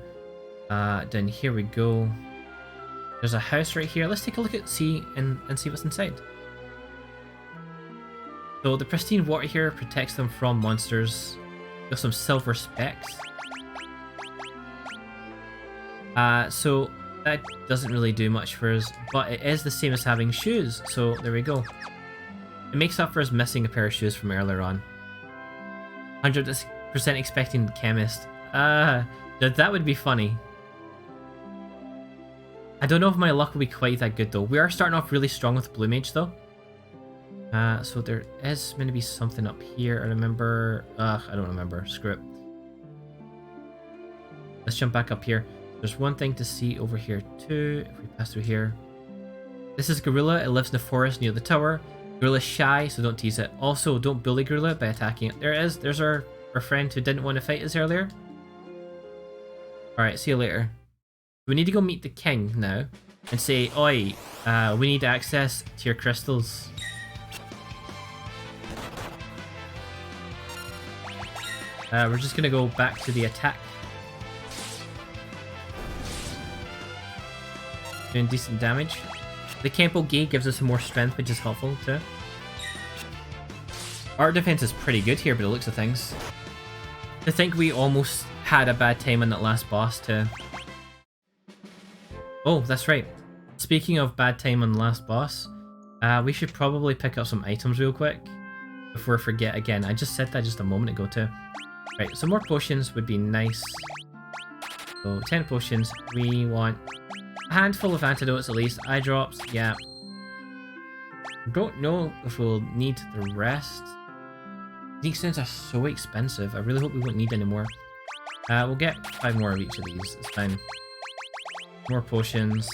Then here we go. There's a house right here. Let's take a look at and see what's inside. So the pristine water here protects them from monsters. There's some silver specks. So that doesn't really do much for us, but it is the same as having shoes. So there we go. It makes up for us missing a pair of shoes from earlier on. 100% expecting the chemist. That would be funny. I don't know if my luck will be quite that good though. We are starting off really strong with Blue Mage though. So there is going to be something up here. I remember. I don't remember. Screw it. Let's jump back up here. There's one thing to see over here too. If we pass through here. This is Gorilla. It lives in the forest near the tower. Gorilla's shy, so don't tease it. Also, don't bully Gorilla by attacking it. There it is. There's our friend who didn't want to fight us earlier. Alright, see you later. We need to go meet the king now. And say, oi, we need access to your crystals. We're just gonna go back to the attack. Doing decent damage. The Kempo Gi gives us some more strength, which is helpful too. Our defense is pretty good here by the looks of things. I think we almost had a bad time on that last boss too. Oh, that's right. Speaking of bad time on the last boss, we should probably pick up some items real quick before I forget again. I just said that just a moment ago too. Right, some more potions would be nice. So 10 potions. We want a handful of antidotes at least. Eye drops, yeah. Don't know if we'll need the rest. These things are so expensive. I really hope we won't need any more. We'll get 5 more of each of these. It's fine. More potions.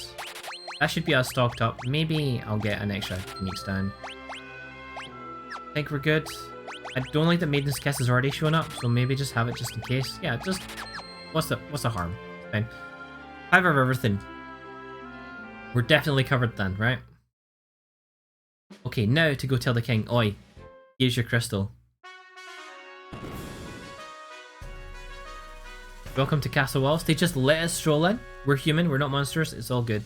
That should be all stocked up. Maybe I'll get an extra unique stand. I think we're good. I don't like that Maiden's Kiss is already showing up, so maybe just have it just in case. Yeah, just what's the harm? Fine. 5 of everything. We're definitely covered then, right? Okay, now to go tell the king, oi, here's your crystal. Welcome to Castle Walls. They just let us stroll in. We're human, we're not monsters, it's all good.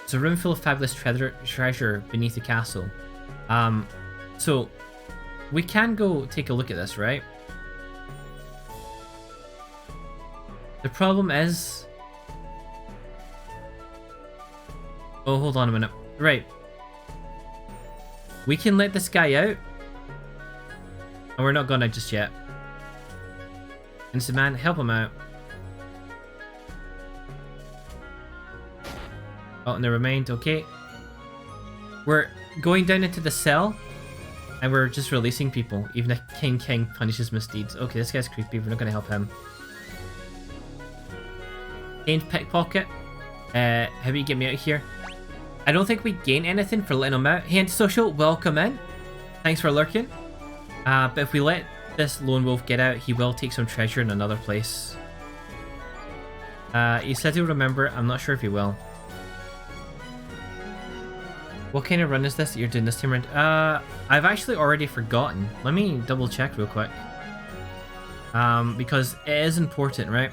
It's a room full of fabulous treasure beneath the castle. So we can go take a look at this, right? The problem is... Oh, hold on a minute. Right. We can let this guy out. And we're not gonna just yet. Innocent man, help him out. Oh, never mind. Okay. We're going down into the cell. And we're just releasing people. Even if King punishes misdeeds. Okay, this guy's creepy. We're not going to help him. Gained pickpocket. How about you get me out of here? I don't think we gain anything for letting him out. Hey, Antisocial, welcome in. Thanks for lurking. But if we let this lone wolf get out, he will take some treasure in another place. He said he'll remember. I'm not sure if he will. What kind of run is this that you're doing this time around? I've actually already forgotten. Let me double check real quick. Because it is important, right?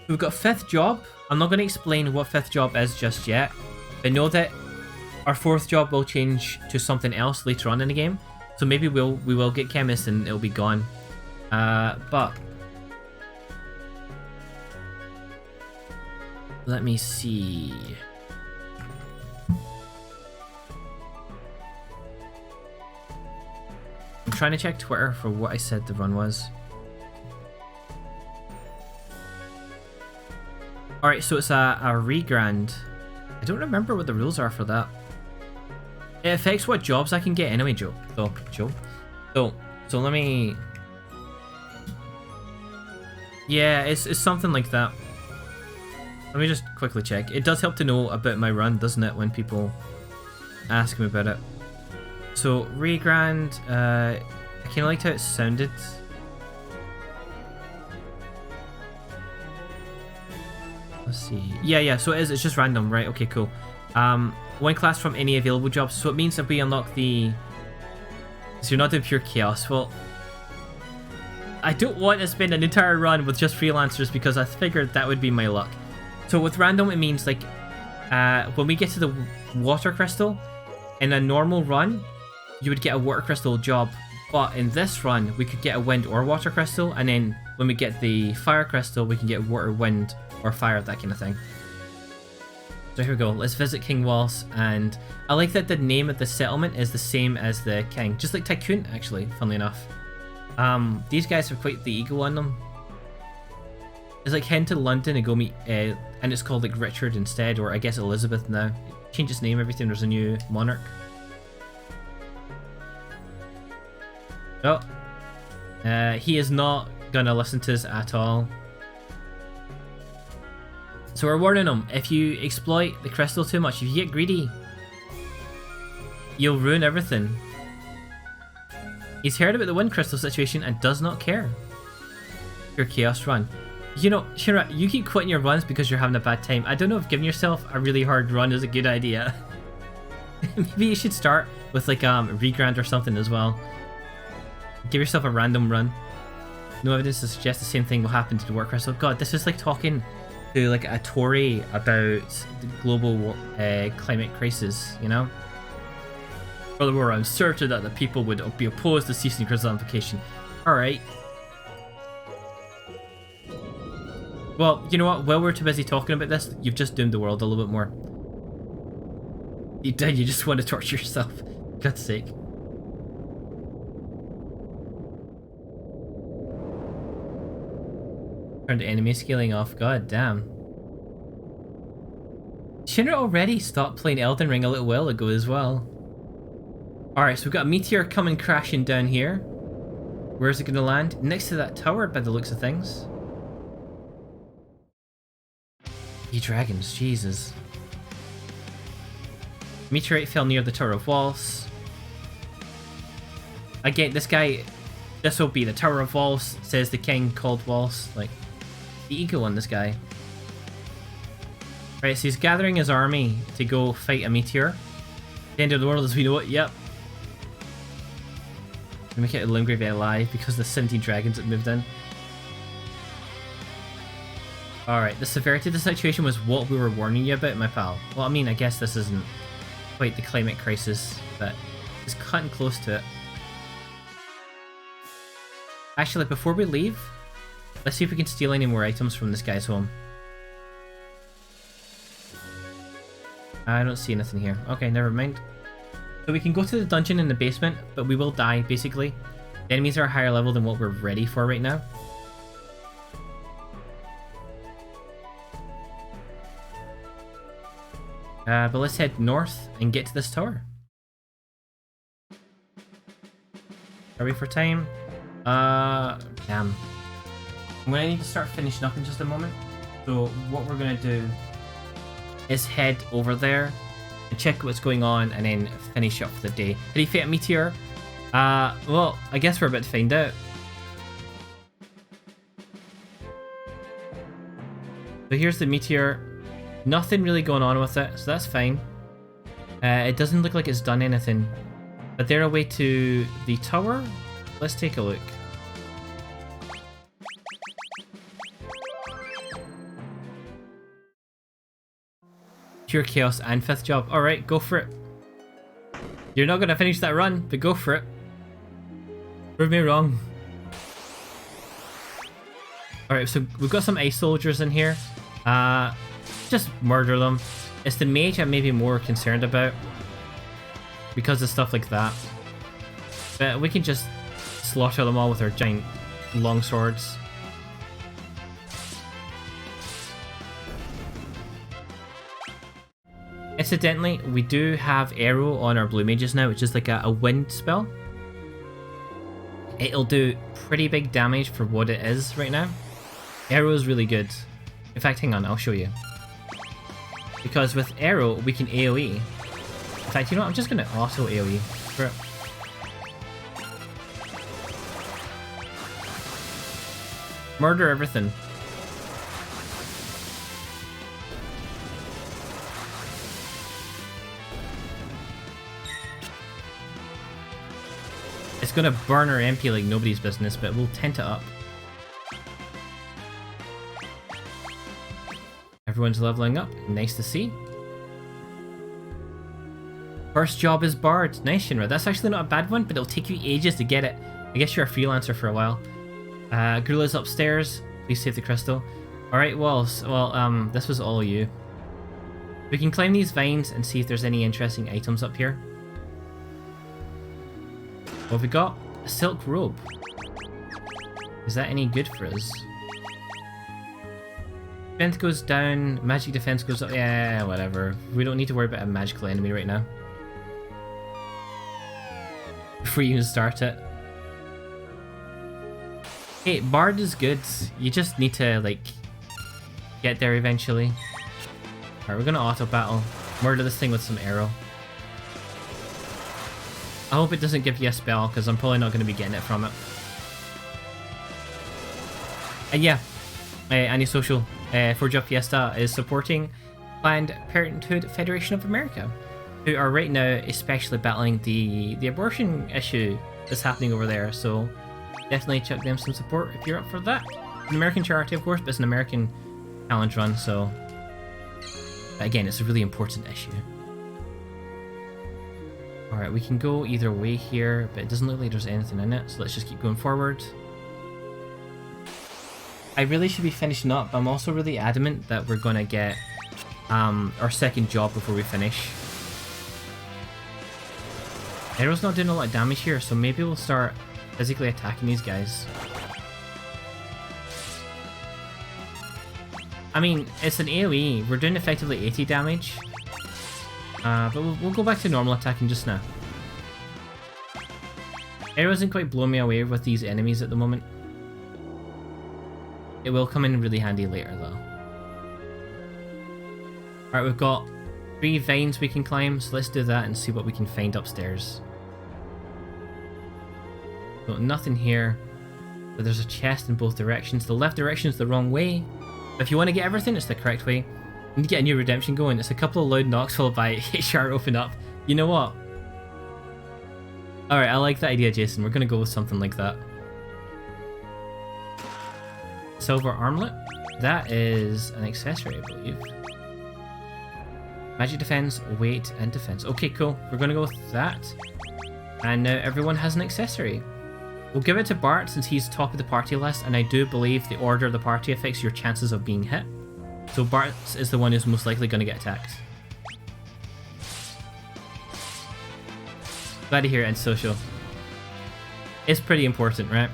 We've got 5th job. I'm not going to explain what 5th job is just yet. But know that our 4th job will change to something else later on in the game. So maybe we will get chemist and it'll be gone. But let me see. I'm trying to check Twitter for what I said the run was. Alright, so it's a regrand. I don't remember what the rules are for that. It affects what jobs I can get anyway, Joe. So let me... Yeah, it's something like that. Let me just quickly check. It does help to know about my run, doesn't it, when people ask me about it. So, regrand, I kind of liked how it sounded. Let's see. Yeah, so it is, it's just random, right? Okay, cool. One class from any available jobs. So it means that we unlock the... So you're not doing pure chaos. Well, I don't want to spend an entire run with just freelancers because I figured that would be my luck. So with random, it means like when we get to the water crystal, in a normal run, you would get a water crystal job. But in this run, we could get a wind or water crystal. And then when we get the fire crystal, we can get water, wind, or fire, that kind of thing. So here we go. Let's visit King Walls. And I like that the name of the settlement is the same as the king. Just like Tycoon, actually, funnily enough. These guys have quite the ego on them. It's like head to London and go meet, and it's called like Richard instead, or I guess Elizabeth now. Change its name every time there's a new monarch. Oh. He is not gonna listen to us at all. So we're warning him, if you exploit the crystal too much, if you get greedy, you'll ruin everything. He's heard about the wind crystal situation and does not care. Your chaos run. You know, Shira, you keep quitting your runs because you're having a bad time. I don't know if giving yourself a really hard run is a good idea. Maybe you should start with like regrand or something as well. Give yourself a random run. No evidence to suggest the same thing will happen to the work crystal. God, this is like talking to like a Tory about the global climate crisis, you know? Furthermore, I'm certain that the people would be opposed to ceasing crystal amplification. Alright. Well, you know what? While we're too busy talking about this, you've just doomed the world a little bit more. You did, you just want to torture yourself. For God's sake. Turned enemy scaling off. God damn. Shinra already stopped playing Elden Ring a little while ago as well. Alright, so we've got a meteor coming crashing down here. Where's it going to land? Next to that tower by the looks of things. Ye dragons, Jesus. Meteorite fell near the Tower of Walls. Again, this guy... This will be the Tower of Walls, says the king called Walls. Like, the ego on this guy. Right, so he's gathering his army to go fight a meteor. The end of the world as we know it, yep. To make it a Limgrave alive because the 17 dragons that moved in. Alright, the severity of the situation was what we were warning you about, my pal. Well, I mean, I guess this isn't quite the climate crisis, but it's cutting close to it. Actually, before we leave, let's see if we can steal any more items from this guy's home. I don't see anything here. Okay, never mind. So we can go to the dungeon in the basement, but we will die, basically. The enemies are a higher level than what we're ready for right now. But let's head north and get to this tower. Are we for time? Damn. I'm gonna need to start finishing up in just a moment. So what we're gonna do is head over there and check what's going on and then finish up for the day. Did he fight a meteor? Well, I guess we're about to find out. So here's the meteor. Nothing really going on with it, so that's fine. It doesn't look like it's done anything. But they're away to the tower. Let's take a look. Pure chaos and 5th job. Alright, go for it. You're not going to finish that run, but go for it. Prove me wrong. Alright, so we've got some ice soldiers in here. Just murder them. It's the mage I'm maybe more concerned about because of stuff like that. But we can just slaughter them all with our giant long swords. Incidentally, we do have Arrow on our blue mages now, which is like a wind spell. It'll do pretty big damage for what it is right now. Arrow is really good. In fact, hang on, I'll show you. Because with Arrow, we can AoE. In fact, you know what? I'm just going to auto AoE for it. Murder everything. It's gonna burn our MP like nobody's business, but we'll tent it up. Everyone's leveling up. Nice to see. First job is Bard. Nice, Shinra. That's actually not a bad one, but it'll take you ages to get it. I guess you're a freelancer for a while. Gorilla's upstairs. Please save the crystal. Alright, Walls. Well, this was all you. We can climb these vines and see if there's any interesting items up here. What have we got? A silk robe. Is that any good for us? Strength goes down, magic defense goes up. Yeah, whatever. We don't need to worry about a magical enemy right now. Before you even start it. Hey, Bard is good. You just need to, like, get there eventually. Alright, we're gonna auto battle. Murder this thing with some arrow. I hope it doesn't give you a spell, because I'm probably not going to be getting it from it. And yeah, Antisocial, Four Job Fiesta is supporting Planned Parenthood Federation of America, who are right now especially battling the abortion issue that's happening over there, so definitely check them some support if you're up for that. It's an American charity, of course, but it's an American challenge run, so again, it's a really important issue. Alright, we can go either way here, but it doesn't look like there's anything in it, so let's just keep going forward. I really should be finishing up, but I'm also really adamant that we're gonna get our second job before we finish. Arrow's not doing a lot of damage here, so maybe we'll start physically attacking these guys. I mean, it's an AoE, we're doing effectively 80 damage. But we'll go back to normal attacking just now. Arrow isn't quite blowing me away with these enemies at the moment. It will come in really handy later though. Alright, we've got 3 vines we can climb, so let's do that and see what we can find upstairs. So nothing here, but there's a chest in both directions. The left direction is the wrong way, but if you want to get everything, it's the correct way. You need to get a new redemption going. It's a couple of loud knocks followed by a shard open up. You know what? Alright, I like that idea, Jason. We're gonna go with something like that. Silver armlet. That is an accessory, I believe. Magic defense, weight, and defense. Okay, cool. We're gonna go with that. And now everyone has an accessory. We'll give it to Bart since he's top of the party list, and I do believe the order of the party affects your chances of being hit. So Bart is the one who's most likely going to get attacked. Glad to hear it, Antisocial. It's pretty important, right?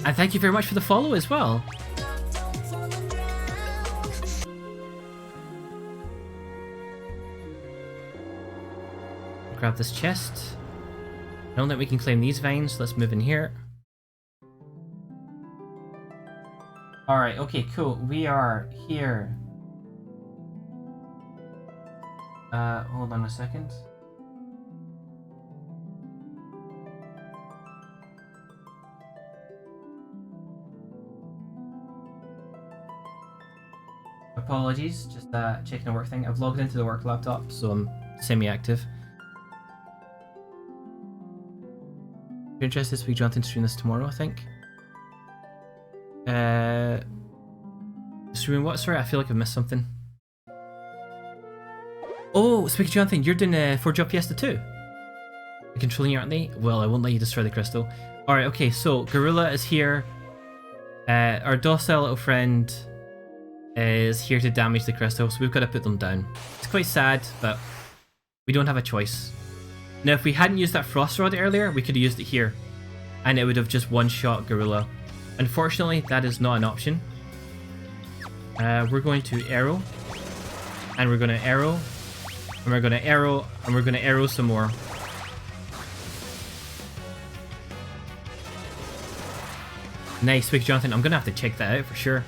And thank you very much for the follow as well. Grab this chest. Now that we can claim these vines, let's move in here. Alright, okay, cool. We are here. Hold on a second. Apologies, just checking a work thing. I've logged into the work laptop, so I'm semi-active. If you're interested, this week, Jonathan stream this tomorrow, I think. Streaming what? Sorry, I feel like I've missed something. Oh, speaking of Jonathan, you're doing Four Job Fiesta too? They're controlling you, aren't they? Well, I won't let you destroy the crystal. Alright, okay, so Gorilla is here. Our docile little friend is here to damage the crystal, so we've got to put them down. It's quite sad, but we don't have a choice. Now, if we hadn't used that frost rod earlier, we could have used it here, and it would have just one-shot Gorilla. Unfortunately, that is not an option. We're going to arrow. And we're going to arrow. And we're going to arrow. And we're going to arrow some more. Nice, Big Jonathan. I'm going to have to check that out for sure.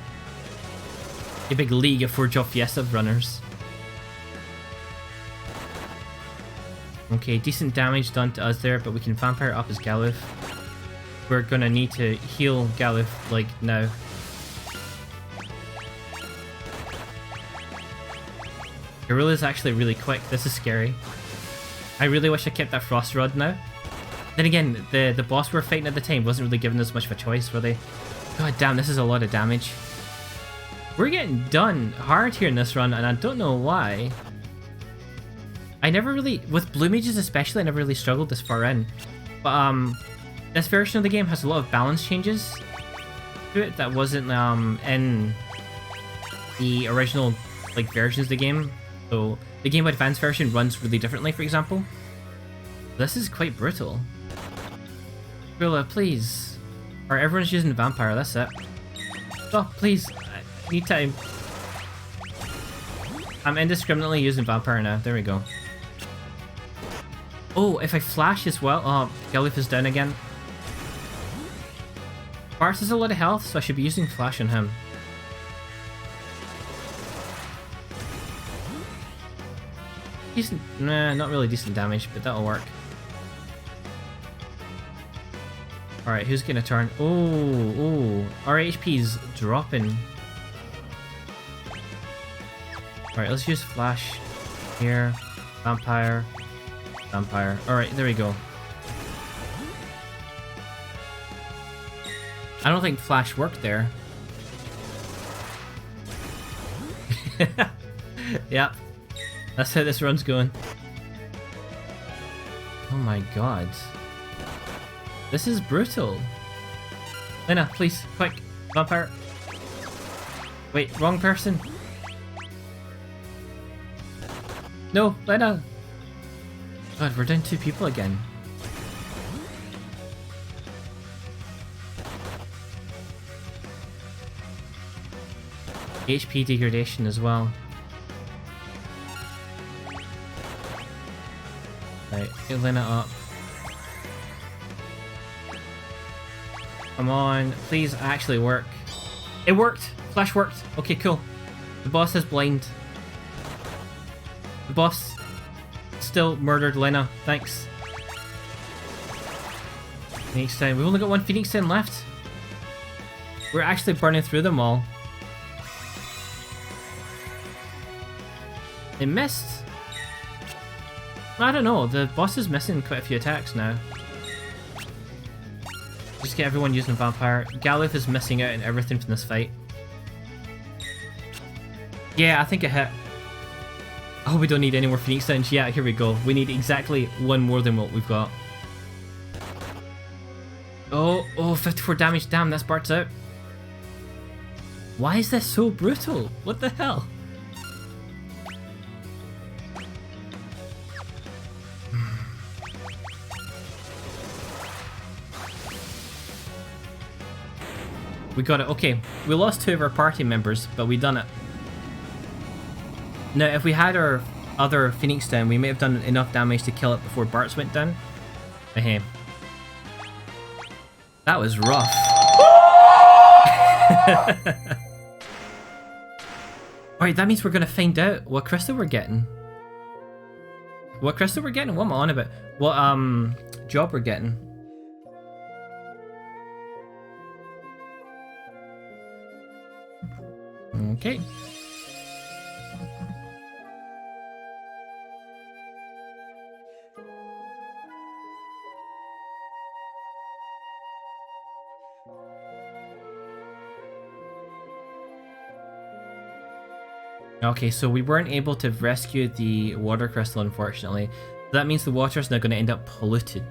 A big league of Four Job Fiesta runners. Okay, decent damage done to us there, but we can vampire up as Galuf. We're gonna need to heal Galuf, like, now. Gorilla's actually really quick. This is scary. I really wish I kept that Frost Rod now. Then again, the boss we were fighting at the time wasn't really giving us much of a choice, were they? God damn, this is a lot of damage. We're getting done hard here in this run, and I don't know why. I never really, with blue mages especially, I never really struggled this far in. But this version of the game has a lot of balance changes to it that wasn't in the original like versions of the game. So the Game Boy Advance version runs really differently, for example. This is quite brutal. Gorilla, please. Alright, everyone's using Vampire, that's it. Oh, please. I need time. I'm indiscriminately using Vampire now. There we go. Oh, if I flash as well... Oh, Galuf is down again. Bart has a lot of health, so I should be using Flash on him. Decent... Nah, not really decent damage, but that'll work. Alright, who's gonna turn? Oh, our HP's dropping. Alright, let's use Flash here. Vampire. Vampire. Alright, there we go. I don't think Flash worked there. Yep. That's how this run's going. Oh my god. This is brutal. Lena, please, quick. Vampire. Wait, wrong person. No, Lena. God, we're down 2 people again. HP degradation as well. Right, get Lena up. Come on, please actually work. It worked! Flash worked! Okay, cool. The boss is blind. The boss still murdered Lena. Thanks. Phoenix Town. We've only got 1 Phoenix Town left. We're actually burning through them all. They missed. I don't know. The boss is missing quite a few attacks now. Just get everyone using Vampire. Galuf is missing out on everything from this fight. Yeah, I think it hit. Oh, we don't need any more Phoenix Downs. Yeah, here we go. We need exactly 1 more than what we've got. Oh, 54 damage. Damn, that's Bart's out. Why is this so brutal? What the hell? We got it. Okay, we lost 2 of our party members, but we done it. Now, if we had our other Phoenix down, we may have done enough damage to kill it before Bart's went down. Hey, that was rough. Alright, that means we're gonna find out what crystal we're getting. What crystal we're getting? What am I on about? What job we're getting? Okay. Okay, so we weren't able to rescue the water crystal, unfortunately. That means the water's now going to end up polluted.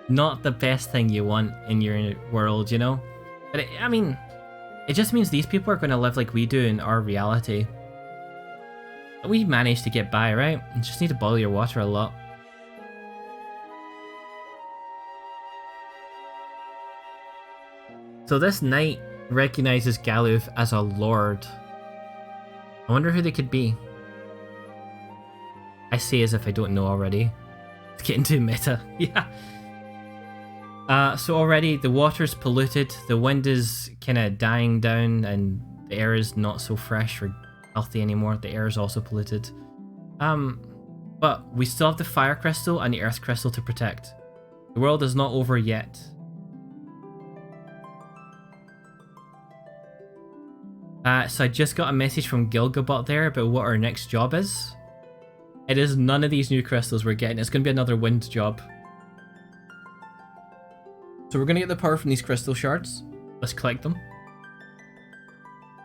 Not the best thing you want in your world, you know? But I mean, it just means these people are going to live like we do in our reality. We managed to get by, right? You just need to boil your water a lot. So this night recognizes Galuf as a lord. I wonder who they could be. I say as if I don't know already. It's getting too meta. Yeah. So already the water's polluted, the wind is kind of dying down, and the air is not so fresh or healthy anymore. The air is also polluted. But we still have the fire crystal and the earth crystal to protect. The world is not over yet. So I just got a message from Gilgabot there about what our next job is. It is none of these new crystals we're getting. It's going to be another wind job. So we're going to get the power from these crystal shards. Let's collect them.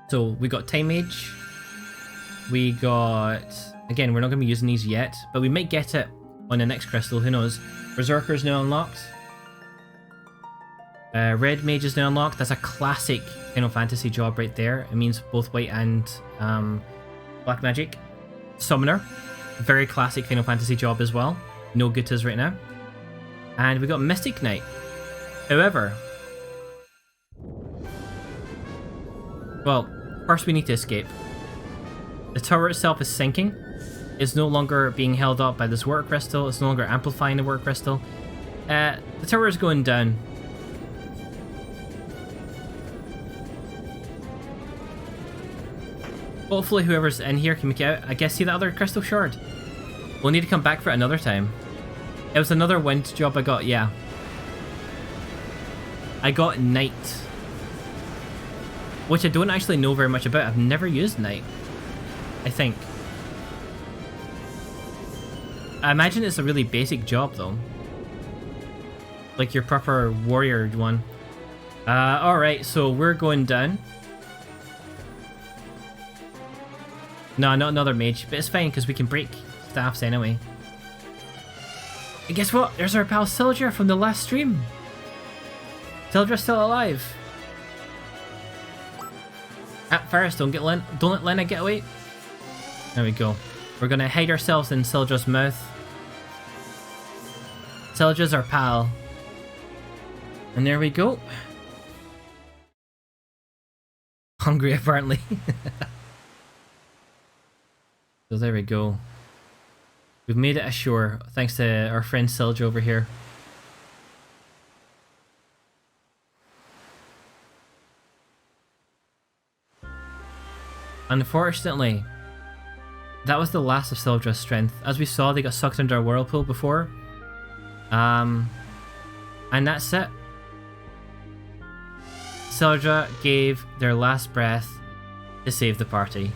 So we got Time Age. We got... Again, we're not going to be using these yet, but we might get it on the next crystal. Who knows? Berserker's now unlocked. Red Mage is now unlocked. That's a classic Final Fantasy job right there. It means both white and black magic. Summoner. Very classic Final Fantasy job as well. No Gutas right now. And we got Mystic Knight. However... Well, first we need to escape. The tower itself is sinking. It's no longer being held up by this water crystal. It's no longer amplifying the water crystal. The tower is going down. Hopefully whoever's in here can make it out. I guess see that other crystal shard? We'll need to come back for it another time. It was another wind job I got, yeah. I got Night. Which I don't actually know very much about. I've never used Night, I think. I imagine it's a really basic job though. Like your proper warrior one. Alright, so we're going down. No, not another mage, but it's fine because we can break staffs anyway. And guess what? There's our pal Sildra from the last stream. Sildra's still alive. At first, don't let Lena get away. There we go. We're gonna hide ourselves in Sildra's mouth. Sildra's our pal. And there we go. Hungry apparently. So there we go. We've made it ashore thanks to our friend Sildra over here. Unfortunately, that was the last of Sildra's strength. As we saw, they got sucked under a whirlpool before. And that's it. Sildra gave their last breath to save the party.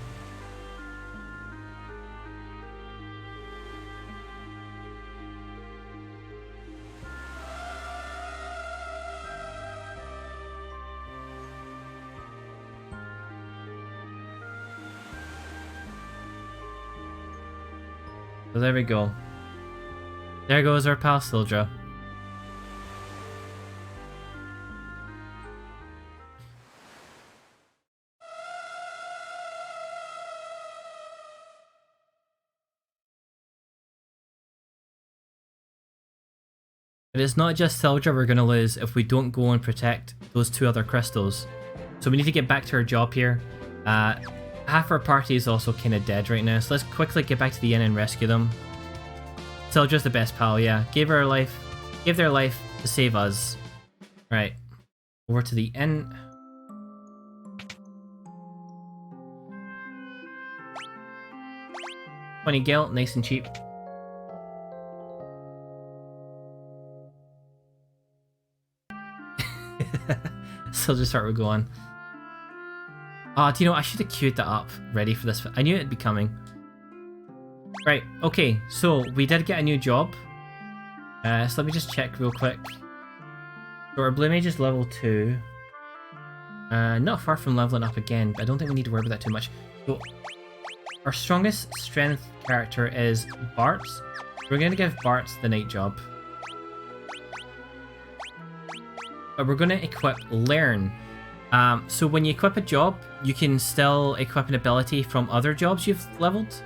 So there we go. There goes our pal Sildra. But it's not just Sildra we're going to lose if we don't go and protect those two other crystals. So we need to get back to our job here. Half our party is also kind of dead right now, so let's quickly get back to the inn and rescue them. Sildra's the best pal, yeah. Gave their life to save us. Right. Over to the inn. $20 gil, nice and cheap. Sildra's heart would go on. Oh, do you know, I should have queued that up ready for this. I knew it'd be coming. Right, okay, so we did get a new job. So let me just check real quick. So our Blue Mage is level 2. Not far from leveling up again, but I don't think we need to worry about that too much. So our strongest strength character is Bart. We're going to give Bart the night job. But we're going to equip Learn. So when you equip a job, you can still equip an ability from other jobs you've leveled.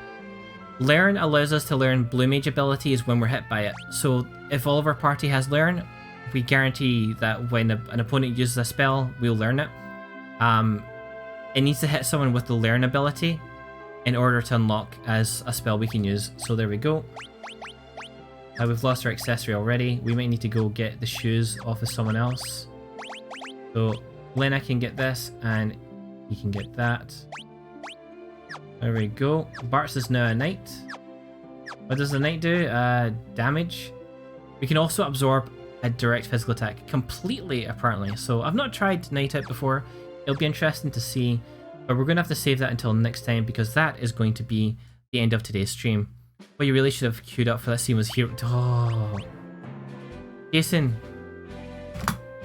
Learn allows us to learn Blue Mage abilities when we're hit by it. So if all of our party has Learn, we guarantee that when an opponent uses a spell, we'll learn it. it needs to hit someone with the learn ability in order to unlock as a spell we can use. So there we go. We've lost our accessory already. We might need to go get the shoes off of someone else. So Lena can get this and he can get that. There we go. Bart's is now a knight. What does the knight do? Damage. We can also absorb a direct physical attack completely, apparently. So I've not tried knight out before. It'll be interesting to see. But we're going to have to save that until next time because that is going to be the end of today's stream. What you really should have queued up for that scene was here. Oh. Jason.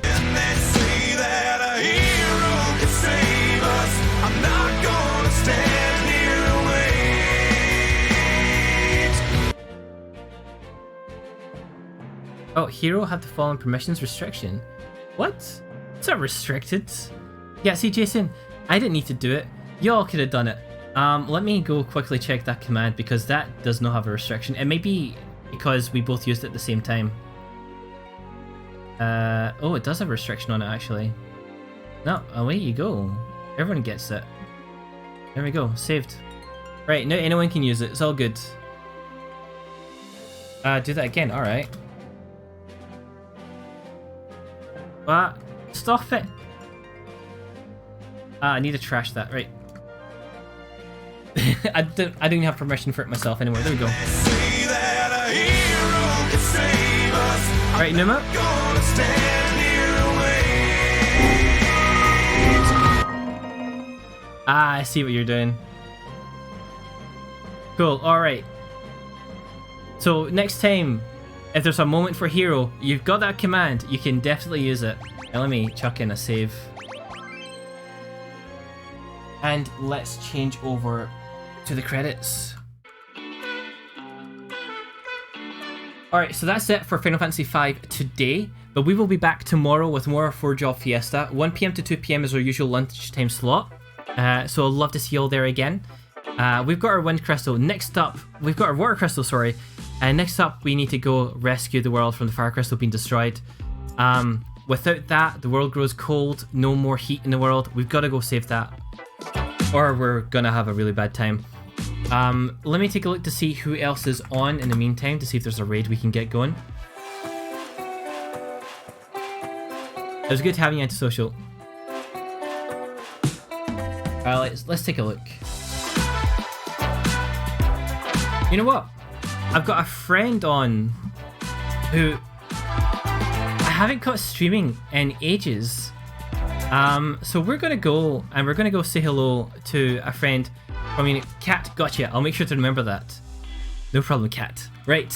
And they say that a hero can save us. I'm not gonna stand here and wait. Oh, hero have to follow in permissions restriction. What? It's not restricted. Yeah, see, Jason, I didn't need to do it. Y'all could have done it. Let me go quickly check that command because that does not have a restriction. It may be because we both used it at the same time. Oh, it does have a restriction on it actually. No, away you go. Everyone gets it. There we go, saved. Right, now anyone can use it. It's all good. Do that again. All right. What? Stop it. I need to trash that. Right. I don't even have permission for it myself anymore. There we go. Say that a hero can save us. Right, Numa. Gonna stand here and wait. Ah, I see what you're doing. Cool. All right. So next time, if there's a moment for hero, you've got that command. You can definitely use it. Now let me chuck in a save. And let's change over to the credits. Alright, so that's it for Final Fantasy V today, but we will be back tomorrow with more Four Job Fiesta. 1 PM to 2 PM is our usual lunchtime slot, so I'd love to see you all there again. We've got our Wind Crystal. Next up, we've got our Water Crystal, sorry. Next up, we need to go rescue the world from the Fire Crystal being destroyed. Without that, the world grows cold, no more heat in the world. We've got to go save that, or we're gonna have a really bad time. Let me take a look to see who else is on in the meantime to see if there's a raid we can get going. It was good having you antisocial. Let's take a look. You know what? I've got a friend on who I haven't caught streaming in ages. So we're gonna go and we're gonna go say hello to a friend. I mean, Cat, gotcha. I'll make sure to remember that. No problem, Cat. Right.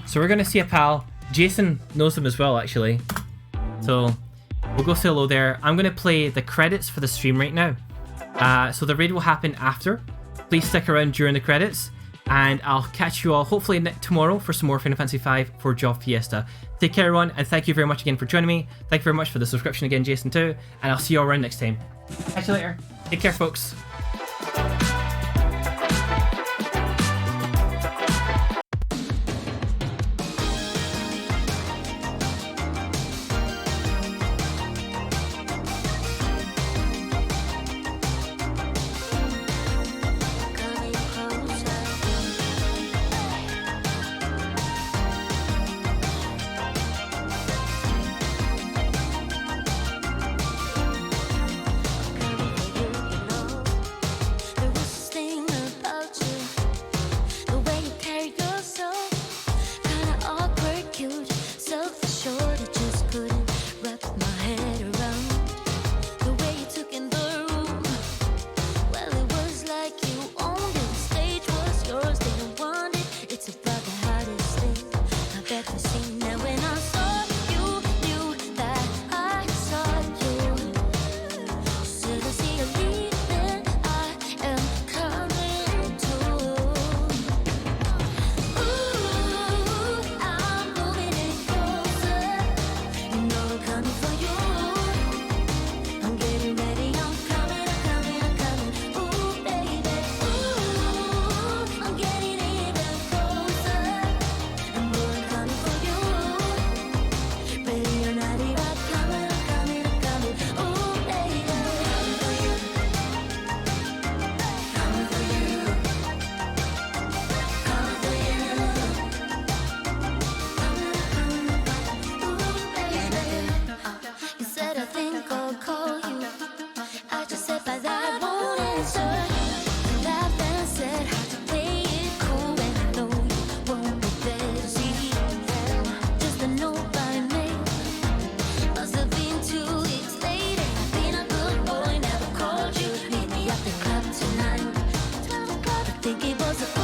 So we're gonna see a pal. Jason knows him as well, actually. So we'll go say hello there. I'm gonna play the credits for the stream right now. So the raid will happen after. Please stick around during the credits, and I'll catch you all hopefully tomorrow for some more Final Fantasy V Four Job Fiesta. Take care, everyone, and thank you very much again for joining me. Thank you very much for the subscription again, Jason, too. And I'll see you all around next time. Catch you later. Take care, folks. think it was a